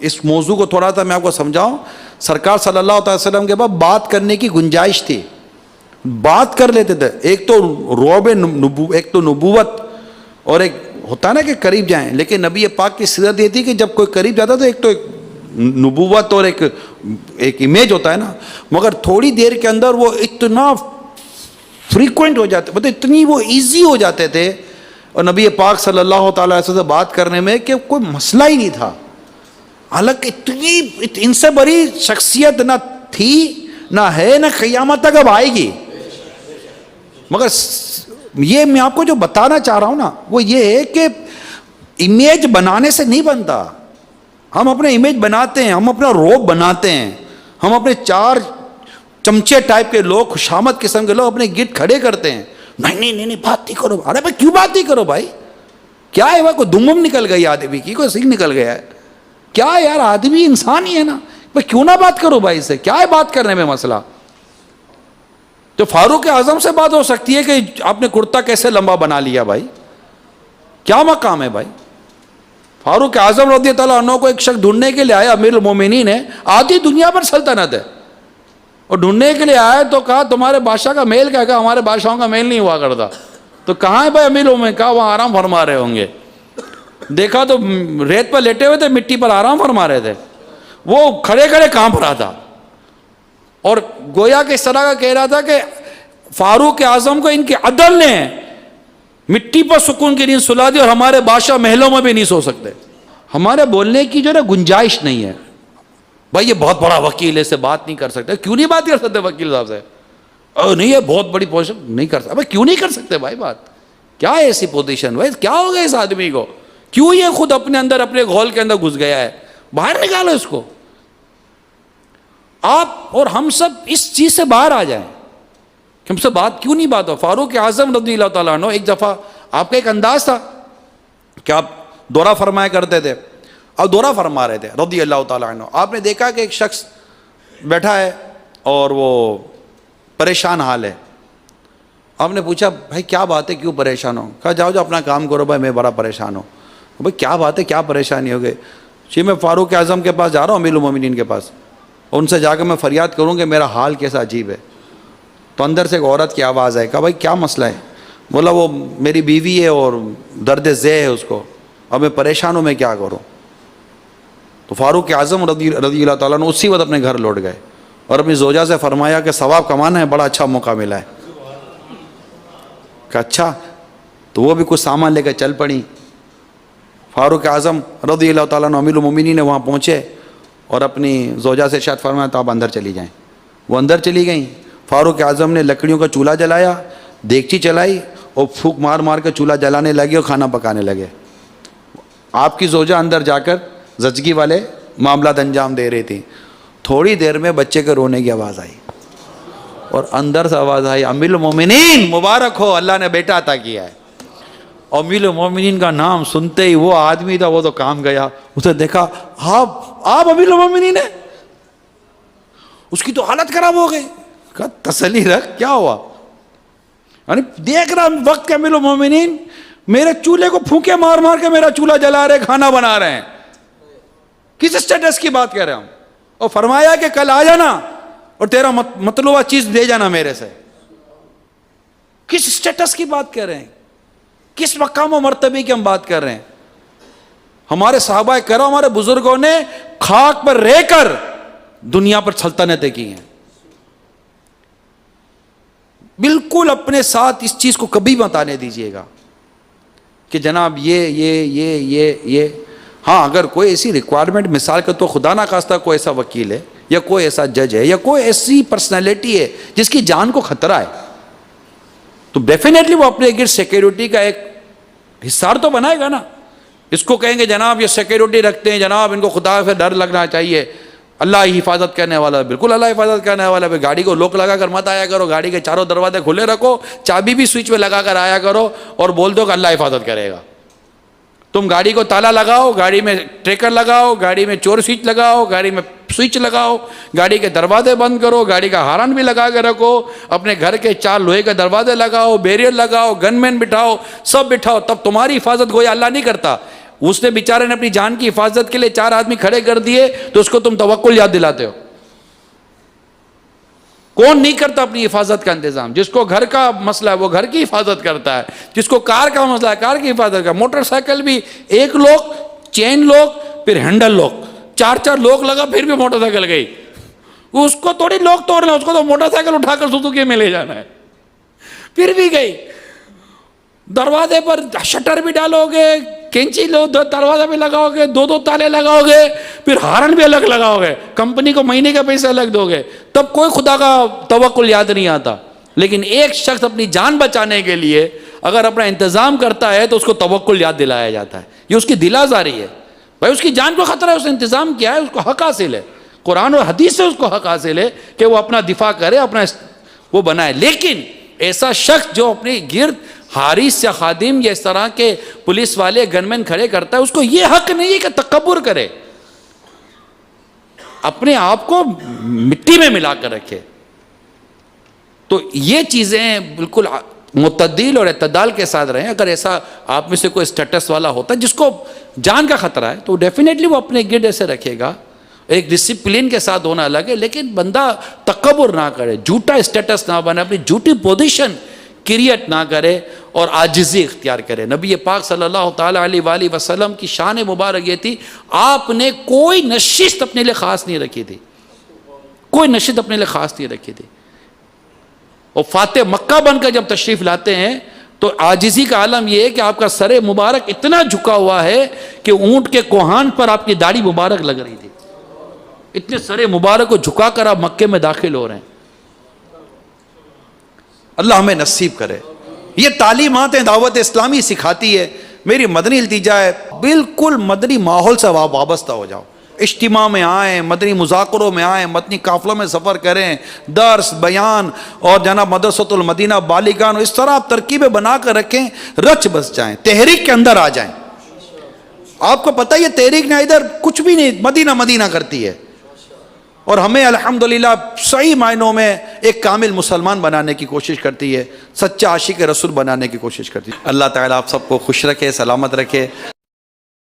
اس موضوع کو تھوڑا سا میں آپ کو سمجھاؤں. سرکار صلی اللہ علیہ وسلم کے بعد بات کرنے کی گنجائش تھی, بات کر لیتے تھے. ایک تو رعب ایک تو نبوت اور ایک ہوتا ہے نا کہ قریب جائیں, لیکن نبی پاک کی سیرت یہ تھی کہ جب کوئی قریب جاتا تو ایک نبوت اور ایک امیج ہوتا ہے نا, مگر تھوڑی دیر کے اندر وہ اتنا فریکوینٹ ہو جاتے, مطلب اتنی وہ ایزی ہو جاتے تھے اور نبی پاک صلی اللہ تعالیٰ علیہ وسلم سے بات کرنے میں کہ کوئی مسئلہ ہی نہیں تھا. حالانکہ اتنی ان سے بڑی شخصیت نہ تھی نہ ہے نہ قیامت تک اب آئے گی. مگر یہ میں آپ کو جو بتانا چاہ رہا ہوں نا وہ یہ ہے کہ امیج بنانے سے نہیں بنتا. ہم اپنے امیج بناتے ہیں, ہم اپنا روب بناتے ہیں, ہم اپنے چار چمچے ٹائپ کے لوگ, خوشامد قسم کے لوگ اپنے گرد کھڑے کرتے ہیں. نہیں بات نہیں کرو. ارے بھائی کیوں بات نہیں کرو بھائی, کیا ہے, کوئی دمم نکل گئی آدمی کی, کوئی سنگ نکل گیا ہے, کیا ہے یار, آدمی انسان ہی ہے نا بھائی, کیوں نہ بات کرو بھائی سے, کیا ہے بات کرنے میں مسئلہ. تو فاروق اعظم سے بات ہو سکتی ہے کہ آپ نے کرتا کیسے لمبا بنا لیا بھائی, کیا مقام ہے بھائی. فاروق اعظم رضی اللہ عنہ کو ایک شخص ڈھونڈنے کے لیے آیا, امیر المومنین ہے, آدھی دنیا پر سلطنت ہے, اور ڈھونڈنے کے لیے آیا تو کہا تمہارے بادشاہ کا میل کیا, کہا ہمارے بادشاہوں کا میل نہیں ہوا کرتا. تو کہاں ہے بھائی امیر المومنین, کہا وہاں آرام فرما رہے ہوں گے. دیکھا تو ریت پر لیٹے ہوئے تھے, مٹی پر آرام فرما رہے تھے, وہ کھڑے کھڑے کانپ رہا تھا, اور گویا کہ اس طرح کا کہہ رہا تھا کہ فاروق اعظم کو ان کے عدل نے مٹی پر سکون کی نیند سلا دی, اور ہمارے بادشاہ محلوں میں بھی نہیں سو سکتے. ہمارے بولنے کی جو ہے گنجائش نہیں ہے. بھائی یہ بہت بڑا وکیل ہے, سے بات نہیں کر سکتے. کیوں نہیں بات کر سکتے وکیل صاحب سے, نہیں یہ بہت بڑی پوزیشن, نہیں کر سکتے. بھائی کیوں نہیں کر سکتے بھائی بات, کیا ہے ایسی پوزیشن بھائی, کیا ہو گیا اس آدمی کو, کیوں یہ خود اپنے اندر اپنے گھول کے اندر گھس گیا ہے, باہر نکالو اس کو. آپ اور ہم سب اس چیز سے باہر آ جائیں کہ ہم سے بات کیوں نہیں بات ہو. فاروق اعظم رضی اللہ تعالیٰ عنہ, ایک دفعہ آپ کا ایک انداز تھا کہ آپ دورہ فرمایا کرتے تھے, اب دورہ فرما رہے تھے رضی اللہ تعالیٰ عنہ. آپ نے دیکھا کہ ایک شخص بیٹھا ہے اور وہ پریشان حال ہے. آپ نے پوچھا بھائی کیا بات ہے, کیوں پریشان ہو. کہا جاؤ جاؤ اپنا کام کرو بھائی, میں بڑا پریشان ہوں. بھائی کیا بات ہے, کیا پریشانی ہو گئی. جی میں فاروق اعظم کے پاس جا رہا ہوں, امیر المومنین کے پاس, ان سے جا کے میں فریاد کروں کہ میرا حال کیسا عجیب ہے. تو اندر سے ایک عورت کی آواز آئی. کہا بھائی کیا مسئلہ ہے. بولا وہ میری بیوی ہے اور درد ذہ ہے اس کو, اب میں پریشان ہوں, میں کیا کروں. تو فاروق اعظم رضی اللہ تعالیٰ نے اسی وقت اپنے گھر لوٹ گئے اور اپنی زوجہ سے فرمایا کہ ثواب کمانا ہے, بڑا اچھا موقع ملا ہے. کہ اچھا, تو وہ بھی کچھ سامان لے کے چل پڑی. فاروق اعظم رضی اللہ تعالیٰ عنہ امیر المومنین نے وہاں پہنچے اور اپنی زوجہ سے شاید فرمایا تو آپ اندر چلی جائیں. وہ اندر چلی گئیں. فاروق اعظم نے لکڑیوں کا چولہا جلایا, دیگچی چلائی اور پھونک مار مار کے چولہا جلانے لگے اور کھانا پکانے لگے. آپ کی زوجہ اندر جا کر زچگی والے معاملات انجام دے رہی تھی. تھوڑی دیر میں بچے کے رونے کی آواز آئی اور اندر سے آواز آئی امیر المومنین مبارک ہو, اللہ نے بیٹا عطا کیا ہے. امیر المومنین کا نام سنتے ہی وہ آدمی تھا وہ تو کام گیا. اسے دیکھا آپ امیر المومنین ہیں, اس کی تو حالت خراب ہو گئی. کہا تسلی رکھ, کیا ہوا. یعنی دیکھ رہا وقت کے امیر المومنین میرے چولہے کو پھونکے مار مار کے میرا چولہا جلا رہے, کھانا بنا رہے ہیں. کس اسٹیٹس کی بات کر رہے ہم. اور فرمایا کہ کل آ جانا اور تیرا مطلوبہ چیز دے جانا میرے سے. کس اسٹیٹس کی بات کر رہے ہیں, کس مقام و مرتبے کی ہم بات کر رہے ہیں. ہمارے صحابہ کرام, ہمارے بزرگوں نے خاک پر رہ کر دنیا پر سلطنتیں کی ہیں. بالکل اپنے ساتھ اس چیز کو کبھی مت آنے دیجیے گا کہ جناب یہ ہاں اگر کوئی ایسی ریکوائرمنٹ مثال کے تو خدا نہ خواستہ کوئی ایسا وکیل ہے یا کوئی ایسا جج ہے یا کوئی ایسی پرسنالٹی ہے جس کی جان کو خطرہ ہے, تو ڈیفینیٹلی وہ اپنے گرد سیکیورٹی کا ایک حصار تو بنائے گا نا. اس کو کہیں گے جناب یہ سیکیورٹی رکھتے ہیں, جناب ان کو خدا سے ڈر لگنا چاہیے, اللہ ہی حفاظت کرنے والا. بالکل اللہ حفاظت کرنے والا ہے. گاڑی کو لوک لگا کر مت آیا کرو, گاڑی کے چاروں دروازے کھلے رکھو, چابی بھی سوئچ پہ لگا کر آیا کرو اور بول دو کہ اللہ حفاظت کرے گا. تم گاڑی کو تالا لگاؤ, گاڑی میں ٹریکر لگاؤ, گاڑی میں چور سوئچ لگاؤ, گاڑی میں سوئچ لگاؤ, گاڑی کے دروازے بند کرو, گاڑی کا ہارن بھی لگا کے رکھو, اپنے گھر کے 4 لوہے کے دروازے لگاؤ, بیریئر لگاؤ, گن مین بٹھاؤ, سب بٹھاؤ, تب تمہاری حفاظت گویا اللہ نہیں کرتا. اس نے بیچارے نے اپنی جان کی حفاظت کے لیے 4 آدمی کھڑے کر دیے تو اس کو تم توکل یاد دلاتے ہو. کون نہیں کرتا اپنی حفاظت کا انتظام؟ جس کو گھر کا مسئلہ ہے وہ گھر کی حفاظت کرتا ہے, جس کو کار کا مسئلہ ہے کار کی حفاظت کرتا ہے. موٹر سائیکل بھی ایک لوگ, چین لوگ, پھر ہینڈل لوگ, 4 لوگ لگا پھر بھی موٹر سائیکل گئی. اس کو تھوڑی لوگ توڑنا, اس کو تو موٹر سائیکل اٹھا کر سوزوکی میں لے جانا ہے. پھر بھی گئی. دروازے پر شٹر بھی ڈالو گے, کینچی لو دروازہ بھی لگاؤ گے, 2 تالے لگاؤ گے, پھر ہارن بھی الگ لگاؤ گے, کمپنی کو مہینے کا پیسہ الگ دو گے, تب کوئی خدا کا توکل یاد نہیں آتا. لیکن ایک شخص اپنی جان بچانے کے لیے اگر اپنا انتظام کرتا ہے تو اس کو توکل یاد دلایا جاتا ہے. یہ اس کی دل آزاری ہے. بھائی اس کی جان کو خطرہ ہے, اس نے انتظام کیا ہے, اس کو حق حاصل ہے, قرآن اور حدیث سے اس کو حق حاصل ہے کہ وہ اپنا دفاع کرے, اپنا وہ بنائے. لیکن ایسا شخص جو اپنے گرد حارث یا خادم یا اس طرح کے پولیس والے گنمین کھڑے کرتا ہے, اس کو یہ حق نہیں ہے کہ تکبر کرے, اپنے آپ کو مٹی میں ملا کر رکھے. تو یہ چیزیں بالکل معتدل اور اعتدال کے ساتھ رہیں. اگر ایسا آپ میں سے کوئی اسٹیٹس والا ہوتا ہے جس کو جان کا خطرہ ہے تو ڈیفینیٹلی وہ اپنے گرد ایسے رکھے گا. ایک ڈسپلن کے ساتھ ہونا الگ ہے, لیکن بندہ تکبر نہ کرے, جھوٹا اسٹیٹس نہ بنے, اپنی جھوٹی پوزیشن کریٹ نہ کرے اور عاجزی اختیار کرے. نبی پاک صلی اللہ تعالی علیہ وآلہ وسلم کی شان مبارک یہ تھی, آپ نے کوئی نشست اپنے لیے خاص نہیں رکھی تھی, کوئی نشست اپنے لیے خاص نہیں رکھی تھی. اور فاتح مکہ بن کر جب تشریف لاتے ہیں تو عاجزی کا عالم یہ ہے کہ آپ کا سر مبارک اتنا جھکا ہوا ہے کہ اونٹ کے کوہان پر آپ کی داڑھی مبارک لگ رہی تھی. اتنے سر مبارک کو جھکا کر آپ مکے میں داخل ہو رہے ہیں. اللہ ہمیں نصیب کرے. یہ تعلیمات دعوت اسلامی سکھاتی ہے. میری مدنی التجا ہے بالکل مدنی ماحول سے وابستہ ہو جاؤ, اجتماع میں آئیں, مدنی مذاکروں میں آئیں, مدنی قافلوں میں سفر کریں, درس بیان اور جناب مدرسۃ المدینہ بالیگان, اس طرح آپ ترکیبیں بنا کر رکھیں, رچ بس جائیں, تحریک کے اندر آ جائیں. آپ کو پتہ ہے یہ تحریک نہ ادھر کچھ بھی نہیں, مدینہ مدینہ کرتی ہے, اور ہمیں الحمدللہ صحیح معنوں میں ایک کامل مسلمان بنانے کی کوشش کرتی ہے, سچا عاشق رسول بنانے کی کوشش کرتی ہے. اللہ تعالیٰ آپ سب کو خوش رکھے, سلامت رکھے.